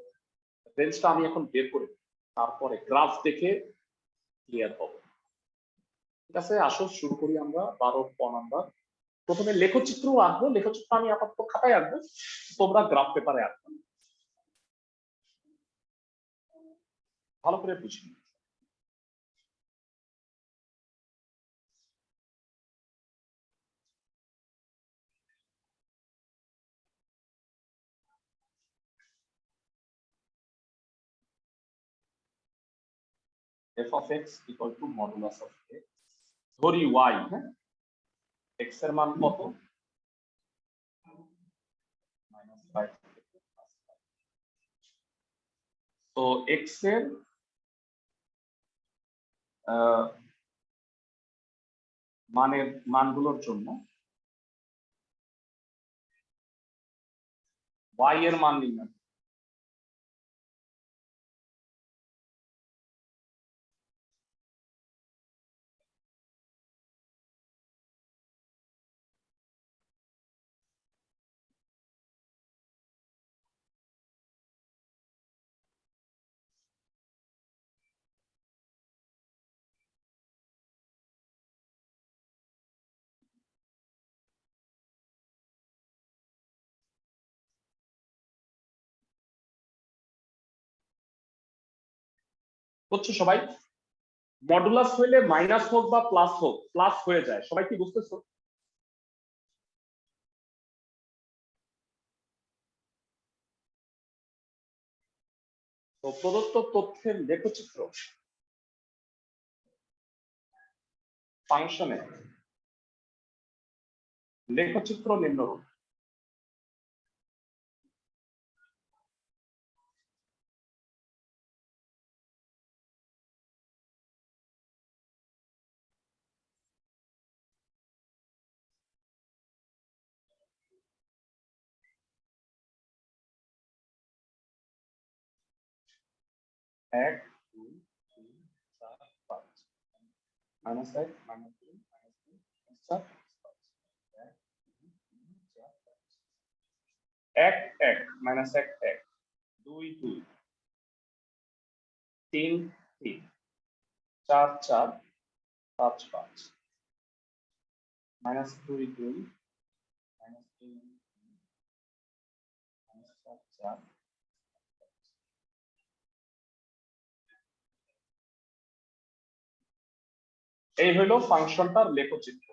[SPEAKER 1] রেঞ্জটা আমি এখন বের করে তারপরে গ্রাফ দেখে ক্লিয়ার হবে। ঠিক আছে, আসো শুরু করি আমরা 12 ক নাম্বার। প্রথমে লেখচিত্র আঁকবো, লেখচিত্র আমি আপাতত খাতায় আঁকবো, তোমরা গ্রাফ পেপারে আঁকবে, ভালো করে বুঝি। f of x equal to modulus of x, ধরি y, হ্যাঁ, x এর মান কত? -5। তো x এর মানগুলোর জন্য y এর মান নির্ণয়। বুঝছো সবাই? মডুলাস হইলে মাইনাস হোক বা প্লাস হোক, প্লাস হয়ে যায়। সবাই কি বুঝতেছো? তো প্রদত্ত তথ্যের লেখচিত্র ফাংশনে লেখচিত্র নিম্নরূপ। এক, দুই, তিন, চার, পাঁচ, মাইনাস এক, মাইনাস দুই, মাইনাস তিন, মাইনাস চার, পাঁচ, এক, দুই, তিন, চার, পাঁচ। এক এক মাইনাস এক এক, দুই দুই, তিন তিন, চার চার, পাঁচ পাঁচ, মাইনাস দুই দুই, মাইনাস তিন তিন, মাইনাস চার চার। এই হইল ফাংশনটার লেখচিত্র।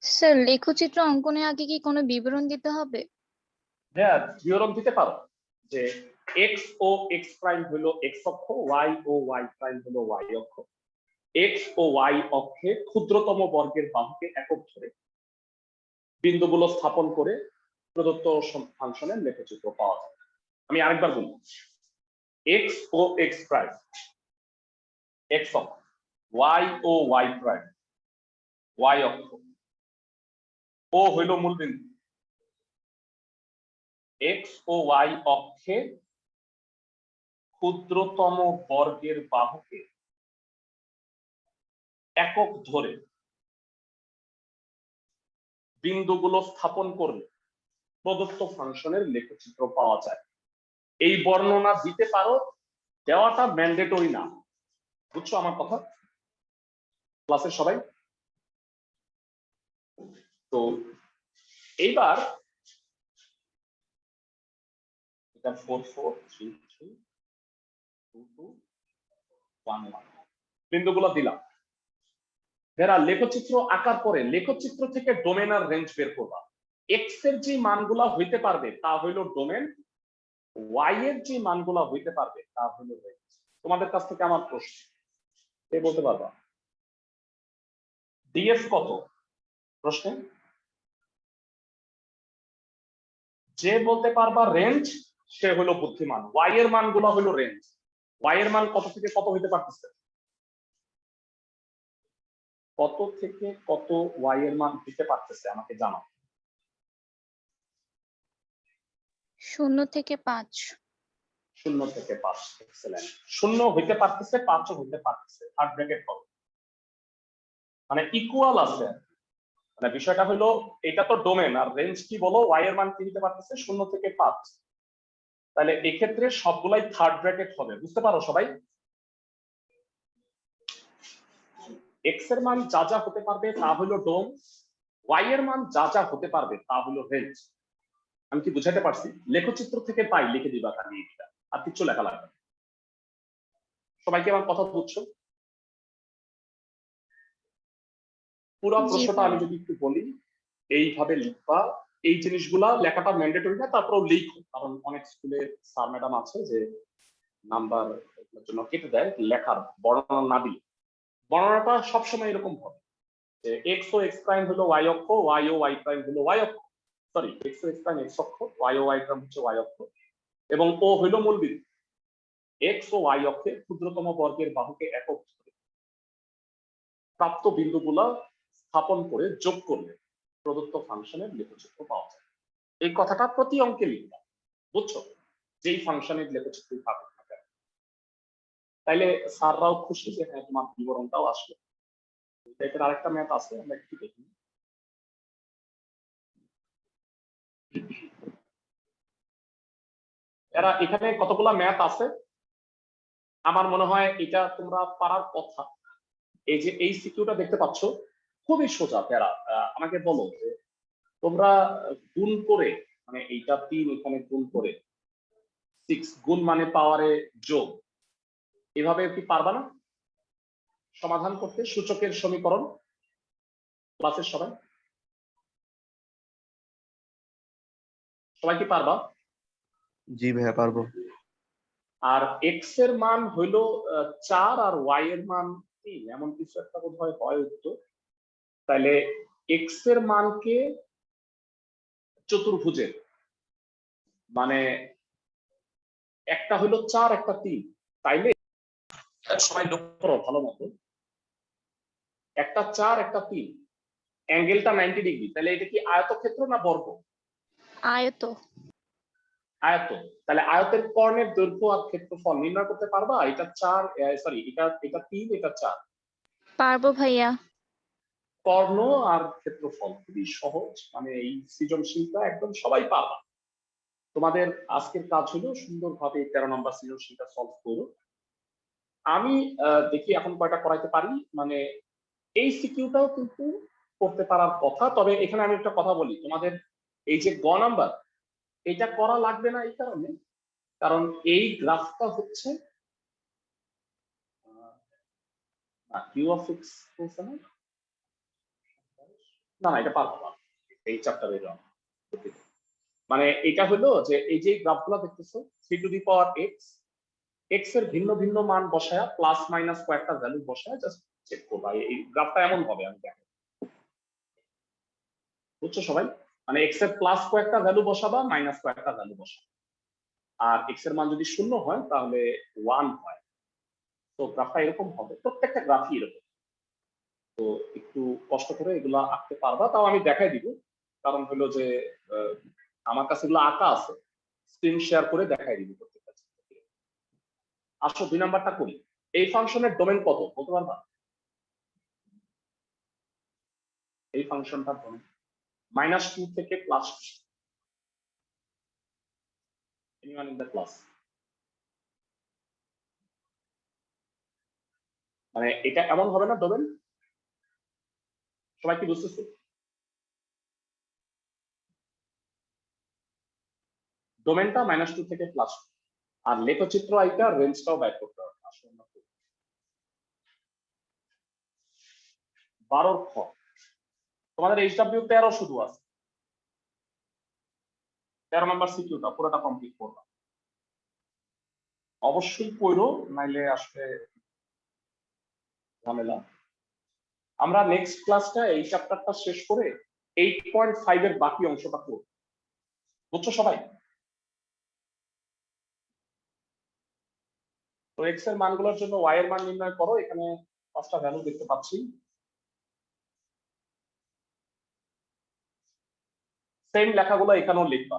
[SPEAKER 3] স্যার, লেখচিত্র অঙ্কনের আগে কি কোনো বিবরণ দিতে হবে?
[SPEAKER 1] হ্যাঁ, বিবরণ দিতে পারো যে x ও x প্রাইম হলো x অক্ষ, y ও y প্রাইম হলো y অক্ষ। x ও y অক্ষে ক্ষুদ্রতম বর্গের বাহুকে একক ধরে বিন্দুগুলো স্থাপন করে প্রদত্ত ফাংশনের লেখচিত্র পাওয়া যায়। আমি আরেকবার বলবো, x ও x প্রাইম x অক্ষ, y ও y প্রাইম y অক্ষ, ও হইল মূলবিন্দু। x ও y অক্ষে ক্ষুদ্রতম বর্গের বাহুকে একক ধরে বিন্দুগুলো স্থাপন করলে প্রদত্ত ফাংশনের লেখচিত্র পাওয়া যায়। এই বর্ণনা দিতে পারো, দেওয়াটা ম্যান্ডেটরি না। বুঝছো আমার কথা ক্লাসের সবাই? তো এইবার এটা 4 4 3 3 2 2 1 1 বিন্দুগুলো দিলাম। যারা লেখচিত্র আঁকার পরে লেখচিত্র থেকে ডোমেন আর রেঞ্জ বের করবা। এক্স এর যে মানগুলা হইতে পারবে তা হইল ডোমেন, ওয়াই এর যে মানগুলা হইতে পারবে তা হইল রেঞ্জ। তোমাদের কাছ থেকে আমার প্রশ্ন, কে বলতে পারবা ডিএফ কত? প্রশ্নে যে বলতে পারবা রেঞ্জ সে হলো বুদ্ধিমান। ওয়াই এর মানগুলা হইল রেঞ্জ। ওয়াই এর মান কত থেকে কত হইতে পারতেছে? কত থেকে কত ওয়াই এর মান দিতে পারতেছে আমাকে জানাও।
[SPEAKER 3] 0 থেকে 5।
[SPEAKER 1] 0 থেকে 5। এক্সেলেন্ট। 0 হইতে পারতেছে, 5 ও হইতে পারতেছে, থার্ড ব্র্যাকেট হবে, মানে ইকুয়াল আছে। মানে বিষয়টা হলো এটা তো ডোমেন, আর রেঞ্জ কি বলো, ওয়াই এর মান কি দিতে পারতেছে 0 থেকে 5। তাহলে এক্ষেত্রে সবগুলাই থার্ড ব্র্যাকেট হবে, বুঝতে পারো সবাই? এক্স এর মান যা যা হতে পারবে তা হলো ডোম, ওয়াই এর মান যা যা হতে পারবে তা হলো রেঞ্জ। আমি কি বুঝাতে পারছি? লেখচিত্র থেকে পাই লিখে দিবা খালি এটা, আর কিছু লেখা লাগবে না। সবাইকে আমার কথা বুঝছো? পুরো
[SPEAKER 3] জি
[SPEAKER 1] প্রশ্নটা আমি
[SPEAKER 3] ভাইয়া।
[SPEAKER 1] যদি একটু বলি, এইভাবে লিখবা, এই জিনিসগুলা লেখাটা ম্যান্ডেটরি না, তারপরেও লিখো, কারণ অনেক স্কুলে স্যার ম্যাডাম আছে যে নাম্বার জন্য কেটে দেয় লেখার বর্ণনা না দিলে। বর্ণনাটা সবসময় এরকম হবে যে এক্স ও এক্স প্রাইম হলো ওয়াই অক্ষ, ওয়াই ও ওয়াই প্রাইম হলো ওয়াই অক্ষ, সরি এক্স ও এক্স প্রাইম এক্স অক্ষ, ওয়াই ও ওয়াই প্রাইম হচ্ছে ওয়াই অক্ষ, এবং ও হইল মূল বিন্দু। এক্স ও ওয়াই অক্ষে ক্ষুদ্রতম বর্গের বাহুকে একক ধরে প্রাপ্ত বিন্দুগুলা স্থাপন করে যোগ করলে প্রদত্ত ফাংশনের লেখচিত্র পাওয়া যায়। এই কথাটা প্রতি অঙ্কে লিখবা, বুঝছো? যেই ফাংশনের লেখচিত্রই থাকুক না কেন। তাইলে স্যাররাও খুশি যে হ্যাঁ তোমার বিবরণটাও আসলো। টাইপের আরেকটা ম্যাথ আছে, আমরা একটু দেখি। এরা এখানে কতগুলা ম্যাথ আছে, আমার মনে হয় এটা তোমরা পারার কথা। এই যে এই সিকিউটা দেখতে পাচ্ছ, খুবই সোজা প্যারা। আমাকে বলো যে তোমরা গুণ করে, মানে এইটা 3 এখানে গুণ করে 6 গুণ মানে পাওয়ারে যোগ, এভাবে কি পারবা না সমাধান করতে সূচকের সমীকরণ? ক্লাসের সবাই সবাই কি পারবা?
[SPEAKER 4] জি ভাইয়া পারবো।
[SPEAKER 1] আর এক্স এর মান হইলো 4 আর ওয়াই এর মান 3, এমন কিছু একটা বোধহয় হয় উত্তর। তাহলে এক্স এর মানকে চতুর্ভুজের, মানে একটা হইলো 4 একটা 3, তাইলে সবাই লক্ষ্য করো ভালো মতো, একটা 4 একটা 3, অ্যাঙ্গেলটা 90 ডিগ্রি, তাহলে এটা কি আয়তক্ষেত্র না বর্গ?
[SPEAKER 3] আয়ত।
[SPEAKER 1] আয়ত। তাহলে আয়তের কর্ণের দৈর্ঘ্য আর ক্ষেত্রফল নির্ণয় করতে পারবা? এটা 4, সরি এটা 3, এটা 4।
[SPEAKER 3] পারবো ভাইয়া।
[SPEAKER 1] কর্ণ আর ক্ষেত্রফল খুবই সহজ, মানে এই সৃজনশীলটা একদম সবাই পারবা। তোমাদের আজকের কাজ হলো সুন্দরভাবে 13 নম্বর সৃজনশীলটা সলভ করো। আমি দেখি এখন কয়টা করাইতে পারি, মানে এই সিকিউটাও কিন্তু করতে পারার কথা। তবে এখানে আমি একটা কথা বলি, তোমাদের এই যে গ নাম্বার, এটা করা লাগবে না এই কারণে, কারণ এই গ্রাফটা হচ্ছে কিউ অফ এক্স বলছে না, না না এটা পারবো না, এই চ্যাপ্টারে মানে এটা হলো যে এই যে গ্রাফগুলো দেখতেছো 3 to the power x, x এর ভিন্ন ভিন্ন মান বসায়া প্লাস মাইনাস কয়েকটা ভ্যালু বসায়া জাস্ট চেক করবা। এই গ্রাফটা এমন হবে, আমি দেখো, বুঝছো সবাই? মানে এক্স এর প্লাস কয়েকটা ভ্যালু বসাবা, মাইনাস কয়েকটা ভ্যালু বসাবা, আর এক্স এর মান যদি 0 হয় তাহলে 1 হয়। তো গ্রাফটা এরকম হবে, প্রত্যেকটা গ্রাফই এরকম। তো একটু কষ্ট করে এগুলা আঁকতে পারবা, তাও আমি দেখাই দিব। কারণ হলো যে আমার কাছে এগুলো আঁকা আছে, স্ক্রিন শেয়ার করে দেখাই দিব প্রত্যেকটা। আসো 2 নাম্বারটা করি। এই ফাংশনের ডোমেন কত বলতে পারবা? এই ফাংশনটার ডোমেন -2 থেকে +2। Anyone in the class? মানে এটা এমন হবে না ডোমেন? সবাই কি বুঝতেছে? ডোমেনটা -2 থেকে +2, আর লেখচিত্র আইটা রেঞ্জটাও বাইর করতে হবে। আসো আমরা করি। 12 খ তোমাদের HW 13 শুধু আছে, 13 নাম্বার সিকিউটা পুরোটা কমপ্লিট করবা। অবশ্যই পড়ো, নাইলে আসলে ঝামেলা। আমরা নেক্সট ক্লাসটা এই চ্যাপ্টারটা শেষ করে 8.5 এর বাকি অংশটা করব, বুঝছো সবাই? তো এক্স এর মানগুলোর জন্য ওয়াই এর মান নির্ণয় করো। এখানে 5টা ভ্যালু দেখতে পাচ্ছি, সেম লেখাগুলো এখানেও লিখবা।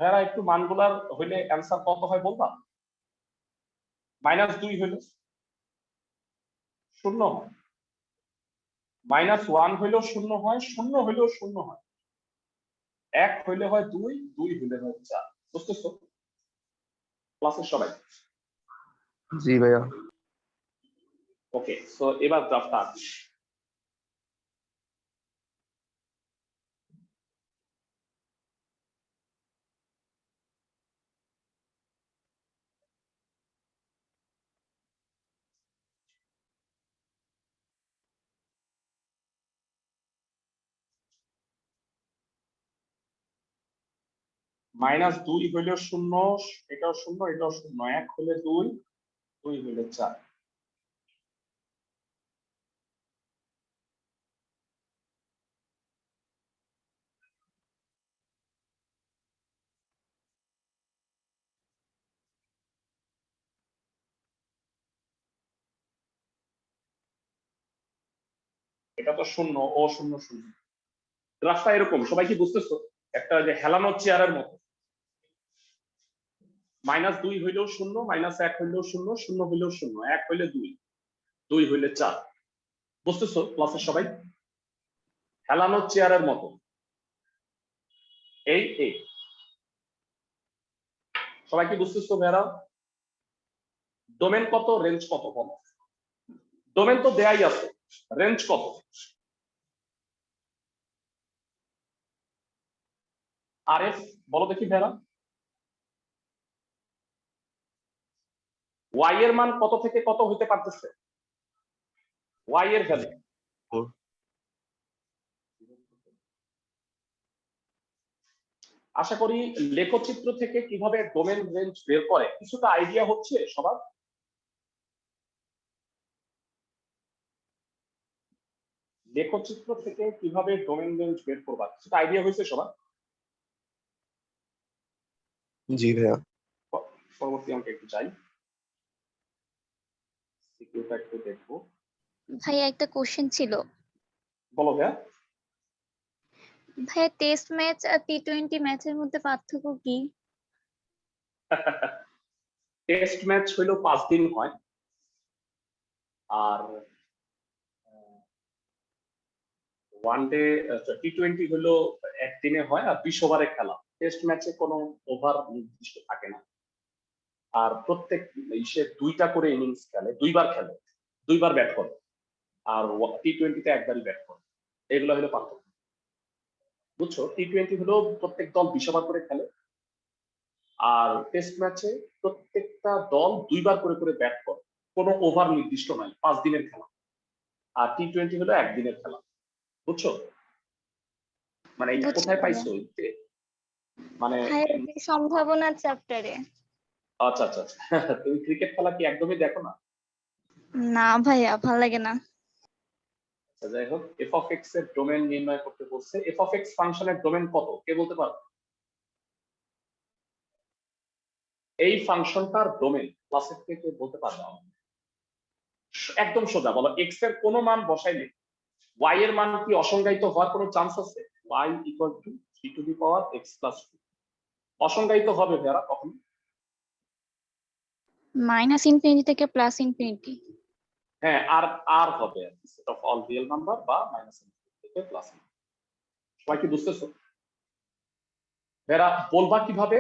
[SPEAKER 1] ভাইয়ারা একটু মানগুলার হইলে অ্যান্সার কত হয় বলবা? -2 হইলে 0 হয়, -1 হইলেও 0 হয়, 0 হইলেও 0 হয়, 1 হইলে হয় 2, 2 হইলে হয় 4। বুঝতেছো ক্লাসের সবাই?
[SPEAKER 4] জি ভাইয়া।
[SPEAKER 1] ওকে, সো এবার গ্রাফটা আঁকি। -2 হইলেও 0, এটাও 0, এটাও 0, 1 হইলে 2, 2 হইলে 4। এটা তো 0, ও 0, 0। গ্রাফটা এরকম, সবাই কি বুঝতেছো? একটা যে হেলানো চেয়ারের মতো, -2 হইলেও 0, -1 হইলেও 0, 0 হইলেও 0, 1 হইলে 2, 2 হইলে 4। বুঝতেছো ক্লাসের সবাই? হেলানো চেয়ারের মতো। এই এই সবাই কি বুঝতেছো ভাইরা? ডোমেন কত, রেঞ্জ কত বলো? ডোমেন তো দেয়াই আছে, রেঞ্জ কত? আরএফ বলো দেখি ভাইরা। ওয়াই এর মান কত থেকে কত হইতে পারতেছে? ওয়াই এর ভ্যালু
[SPEAKER 4] 4।
[SPEAKER 1] আশা করি লেখচিত্র থেকে কিভাবে ডোমেন রেঞ্জ বের করে কিছুটা আইডিয়া হচ্ছে সবার? লেখচিত্র থেকে কিভাবে ডোমেন রেঞ্জ বের করবা কিছুটা আইডিয়া হয়েছে সবার?
[SPEAKER 4] জি ভাইয়া।
[SPEAKER 1] পরবর্তী অঙ্কে একটু চাই, সিকিউরিটি একটু দেখবো।
[SPEAKER 3] ভাইয়া একটা কোশ্চেন ছিল।
[SPEAKER 1] বলো ভাইয়া।
[SPEAKER 3] ভাইয়া টেস্ট ম্যাচ আর টি20 ম্যাচের মধ্যে পার্থক্য কি?
[SPEAKER 1] টেস্ট ম্যাচ হইলো 5 দিন হয়, আর ওয়ান ডে টি20 হলো একদিনে হয় আর 20 ওভারে খেলা। টেস্ট ম্যাচে কোনো ওভার নির্দিষ্ট থাকে না, আর প্রত্যেক ইসে 2টা করে ইনিংস খেলে, 2বার খেলে, 2বার ব্যাট করে, আর টি20 তে একবারই ব্যাট করে। এগুলো হলো পার্থক্য, বুঝছো? টি20 হলো প্রত্যেক দল 20 ওভার করে খেলে, আর টেস্ট ম্যাচে প্রত্যেকটা দল 2বার করে করে ব্যাট করে, কোনো ওভার নির্দিষ্ট নাই, 5 দিনের খেলা। আর টি20 হলো একদিনের খেলা, বুঝছো? মানে এটা
[SPEAKER 3] বুঝছি
[SPEAKER 1] কোথায়
[SPEAKER 3] ভাইয়া।
[SPEAKER 1] পাইছো? মানে
[SPEAKER 3] ভাইয়া যে সম্ভাবনার চ্যাপ্টারে।
[SPEAKER 1] আচ্ছা আচ্ছা আচ্ছা। তুমি ক্রিকেট খেলা কি একদমই দেখো না?
[SPEAKER 3] না ভাইয়া, ভাল লাগে না।
[SPEAKER 1] আচ্ছা, যাই হোক, এফ অফ এক্স এর ডোমেন নির্ণয় করতে বলছে। এফ অফ এক্স ফাংশনের ডোমেন কত কে বলতে পারো? এই ফাংশনটার ডোমেন ক্লাসের থেকে বলতে পারবে? একদম সোজা বলো, এক্স এর কোন মান বসাইলে ওয়াই এর মান কি অসংজ্ঞায়িত হওয়ার কোনো চান্স আছে? ওয়াই ইকুয়াল টু 3 অসংজ্ঞায়িত হবে ভাইয়া কখন?
[SPEAKER 3] -∞ থেকে +∞।
[SPEAKER 1] হ্যাঁ, আর আর হবে set of all real number বা -∞ থেকে +∞। সবাই কি বুঝতেছো? ভাইয়া বলবা কিভাবে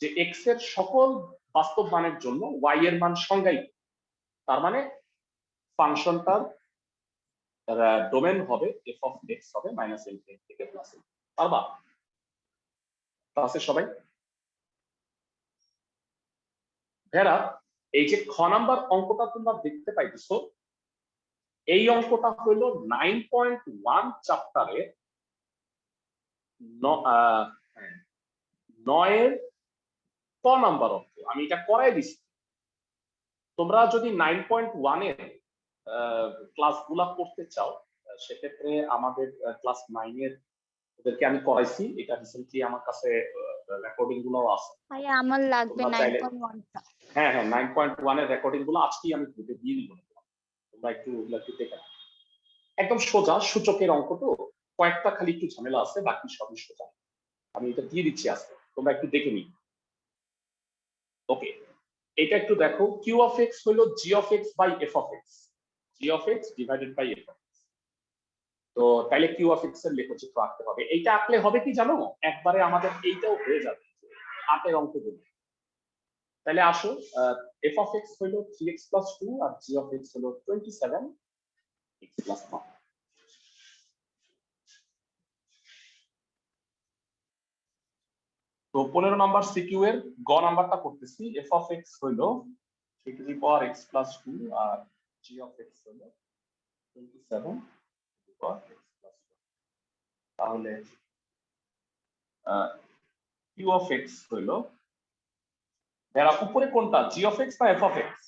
[SPEAKER 1] যে এক্স এর সকল বাস্তব মানের জন্য ওয়াই এর মান সংজ্ঞায়িত, তার মানে ফাংশনটার ডোমেন হবে এফ অফ এক্স হবে -∞ থেকে +∞। পারবা ক্লাসের সবাই? ভেরা, এই যে খ নাম্বার অঙ্কটা তোমরা দেখতে পাইতেছো, এই অঙ্কটা হলো 9.1 চ্যাপ্টারের 9 ক নাম্বার অঙ্ক। আমি এটা করাই দিছি। তোমরা যদি 9.1 এর ক্লাসগুলা করতে চাও, সেক্ষেত্রে আমাদের ক্লাস 9 এর ওদেরকে আমি করাইছি, এটা রিসেন্টলি আমার কাছে রেকর্ডিং গুলো আছে।
[SPEAKER 3] ভাইয়া আমার লাগবে
[SPEAKER 1] তোমরা চাইলে
[SPEAKER 3] 9.1টা।
[SPEAKER 1] হ্যাঁ হ্যাঁ 9.1 এর রেকর্ডিং গুলো আজকেই আমি গ্রুপে দিয়ে দিব, তোমরা একটু দেখে নাও। একদম সোজা সূচকের অঙ্ক তো, কয়েকটা খালি একটু ঝামেলা আছে, বাকি সবই সোজা। আমি এটা দিয়ে দিচ্ছি আজকে। তোমরা একটু দেখে নি। ওকে, এটা একটু দেখো, কিউ অফ এক্স হলো G of X by F of X, G of X divided by F of X. তো তাইলে কিউ অফ এক্স এর লেখচিত্র আঁকতে হবে। এইটা আঁকলে হবে কি জানো, একবারে আমাদের এইটাও হয়ে যাবে 8 অঙ্কগুলো। তাহলে আসো, এফ অফ এক্স হলো 3x প্লাস 2 আর জি অফ এক্স হলো 27x প্লাস 1। তো 15 নাম্বার সিকিউ এর গ নাম্বারটা করতেছি। এফ অফ এক্স হলো 3 to the power x plus 2 আর জি অফ এক্স হলো 27 to the power x plus 1। তাহলে কিউ অফ এক্স হলো, এর উপরে কোনটা, জি অফ এক্স না এফ অফ এক্স?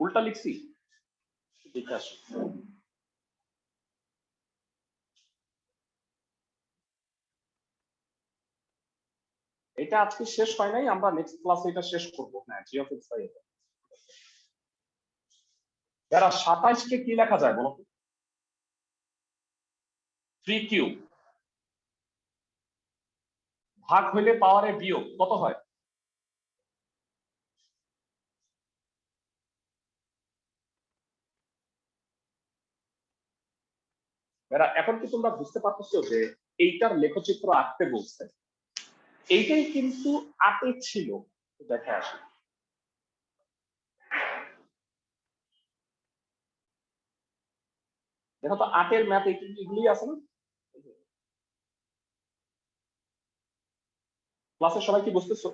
[SPEAKER 1] উল্টা লিখছি, দেখে আসি। এটা আজকে শেষ হয় নাই, আমরা নেক্সট ক্লাসে এটা শেষ করব। হ্যাঁ, জি অফ এক্স বাই এফ। এরা 27 কে কি লেখা যায় বলো তো? 3 কিউব ভাগ হইলে পাওয়ারে বিয়োগ কত হয়? এরা এখন কি তোমরা বুঝতে পারতেছো যে এইটার লেখচিত্র আঁকতে বলছে? এইটাই কিন্তু 8 ছিল, দেখে আসি। দেখো তো 8 ম্যাথ এগুলি আছে না? ক্লাসে সবাই কি বুঝতেছো?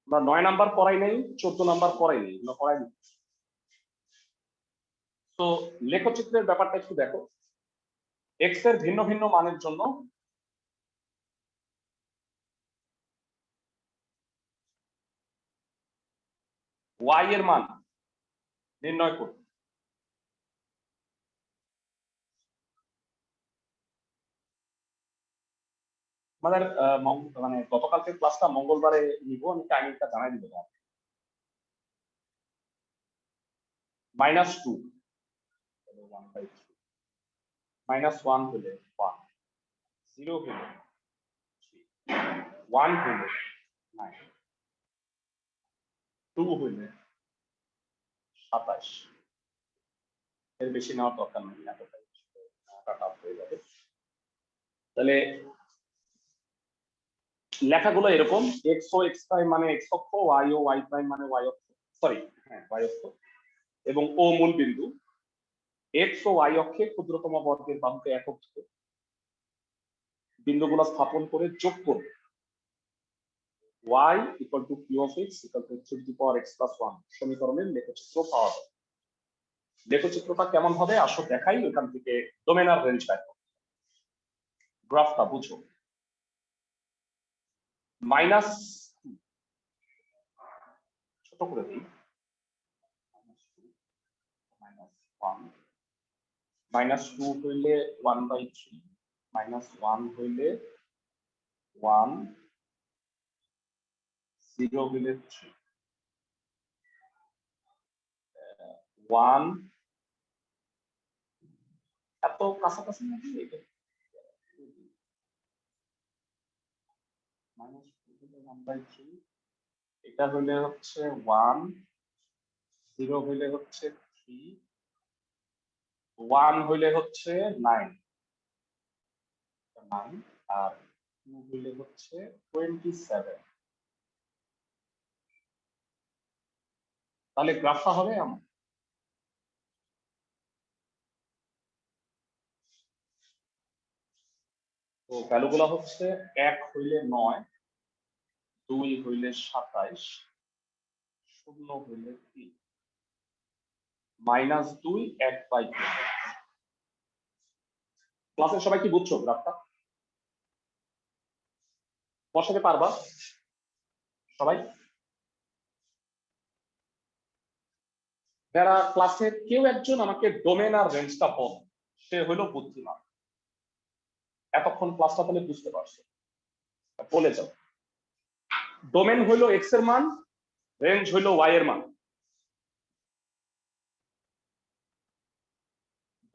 [SPEAKER 1] আমরা 9 নাম্বার পড়াই নাই, 14 নাম্বার পড়াই নাই, এগুলো পড়াই নাই। তো লেখচিত্রের ব্যাপারটা একটু দেখো। এক্স এর ভিন্ন ভিন্ন মানের জন্য ওয়াই এর মান নির্ণয় করো। আমাদের মানে গতকালকে ক্লাসটা মঙ্গলবারে নিব, আমি টাইমিংটা জানাই দিব। -2 -1 হলে 1, 0 হলে 1 হলে 9, 2 হলে 27। এর বেশি নেওয়ার দরকার নেই, এতটাই টাফ হয়ে যাবে। তাহলে লেখাগুলো এরকম, এক্স ও এক্স প্রাইম মানে এক্স অক্ষ, ওয়াই ও ওয়াই প্রাইম মানে ওয়াই অক্ষ, সরি হ্যাঁ ওয়াই অক্ষ, এবং ও মূল বিন্দু। এক্স ও ওয়াই অক্ষে ক্ষুদ্রতম বর্গের বাহুকে একক ধরে বিন্দুগুলো স্থাপন করে যোগ করবে y equal to q of x equal to 3 to the power x plus 1 সমীকরণের লেখচিত্র পাওয়া যাবে। লেখচিত্রটা কেমন হবে আসো দেখাই, এখান থেকে ডোমেন আর রেঞ্জ বের করো। গ্রাফটা বুঝো। মাইনাস, ছোট করে দিই, -1 হইলে 1/3, -1 হইলে 1, 0 হইলে 3, 1 এত কাছাকাছি নাকি? -2 এটা হইলে হচ্ছে 1, 0 হইলে হচ্ছে 3, 1 হইলে হচ্ছে 9, আর 2 হইলে হচ্ছে 27। তাহলে গ্রাফটা হবে এমন। তো ভ্যালুগুলো হচ্ছে 1 হইলে 9, 2 হইলে 27, 0 হইলে 3, -2 1/3। ক্লাসের সবাই কি বুঝছো গ্রাফটা? বসাতে পারবা সবাই? যারা ক্লাসের কেউ একজন আমাকে ডোমেন আর রেঞ্জটা বল, সে হলো বুদ্ধিমান। এতক্ষণ ক্লাসটা তাহলে বুঝতে পারছো, বলে যাও। ডোমেন হইলো এক্স এর মান, রেঞ্জ হইলো ওয়াই এর মান।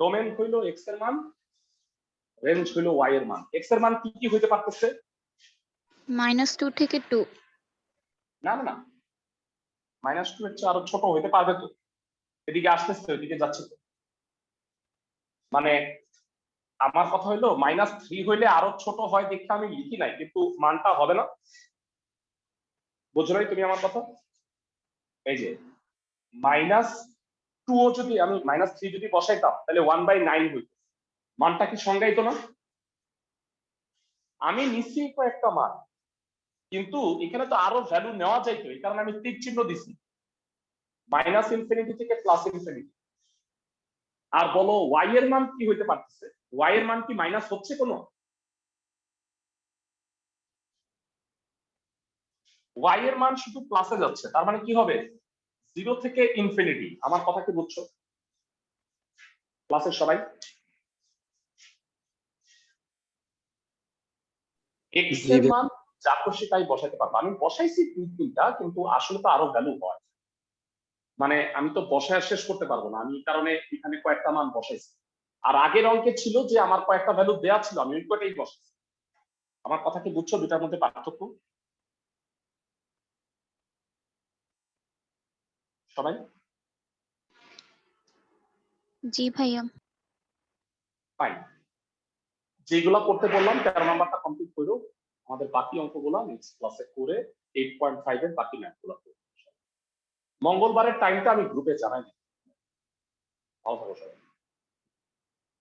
[SPEAKER 1] ডোমেন হইলো এক্স এর মান, রেঞ্জ হইলো ওয়াই এর মান। এক্স এর মান কি কি হইতে পারতেছে?
[SPEAKER 3] -2 থেকে 2।
[SPEAKER 1] না না না, -2 এর চেয়ে আরো ছোট হইতে পারবে তো, এদিকে আসতেছে এদিকে যাচ্ছে তো। মানে আমার কথা হইলো -3 হইলে আরো ছোট হয় দেখে আমি লিখি নাই, কিন্তু মানটা হবে না। বুঝো নাই তুমি আমার কথা? এই যে -2 যদি আমি -3 যদি বসাইতাম তাহলে 1/9 হইত, মানটা কি সংজ্ঞায়িত না? আমি নিচ্ছি কয়েকটা মান, কিন্তু এখানে তো আরো ভ্যালু নেওয়া যাইতো, এই কারণে আমি তীর চিহ্ন দিছি -ইনফিনিটি থেকে +ইনফিনিটি। আর বলো ওয়াই এর মান কি হইতে পারতেছে? ওয়াই এর মান কি মাইনাস হচ্ছে কোনো? ওয়াই এর মান শুধু প্লাসে যাচ্ছে, তার মানে কি হবে? 0 থেকে ইনফিনিটি। আমার কথা কি বুঝছো ক্লাসের সবাই? এক্স
[SPEAKER 4] জি
[SPEAKER 1] এর
[SPEAKER 4] ভাইয়া।
[SPEAKER 1] মান যা খুশি তাই বসাইতে পারবো। আমি বসাইছি 2-3টা, কিন্তু আসলে তো আরো ভ্যালু হয়, মানে আমি তো বসায় শেষ করতে পারবো না, আমি এই কারণে এখানে কয়েকটা মান বসাইছি। আর আগের অঙ্কে ছিল যে আমার কয়েকটা ভ্যালু দেওয়া ছিল, আমি ওই কয়টাই বসাইছি। আমার কথা কি বুঝছো দুটার মধ্যে পার্থক্য সবাই?
[SPEAKER 3] জি ভাইয়া।
[SPEAKER 1] ফাইন, যেগুলা করতে বললাম 13 নাম্বারটা কমপ্লিট করো, আমাদের বাকি অঙ্কগুলো নেক্সট ক্লাসে করে 8.5 এর বাকি ম্যাথগুলো করব। মঙ্গলবারের টাইমটা আমি গ্রুপে জানাই। ভালো থাকো সবাই।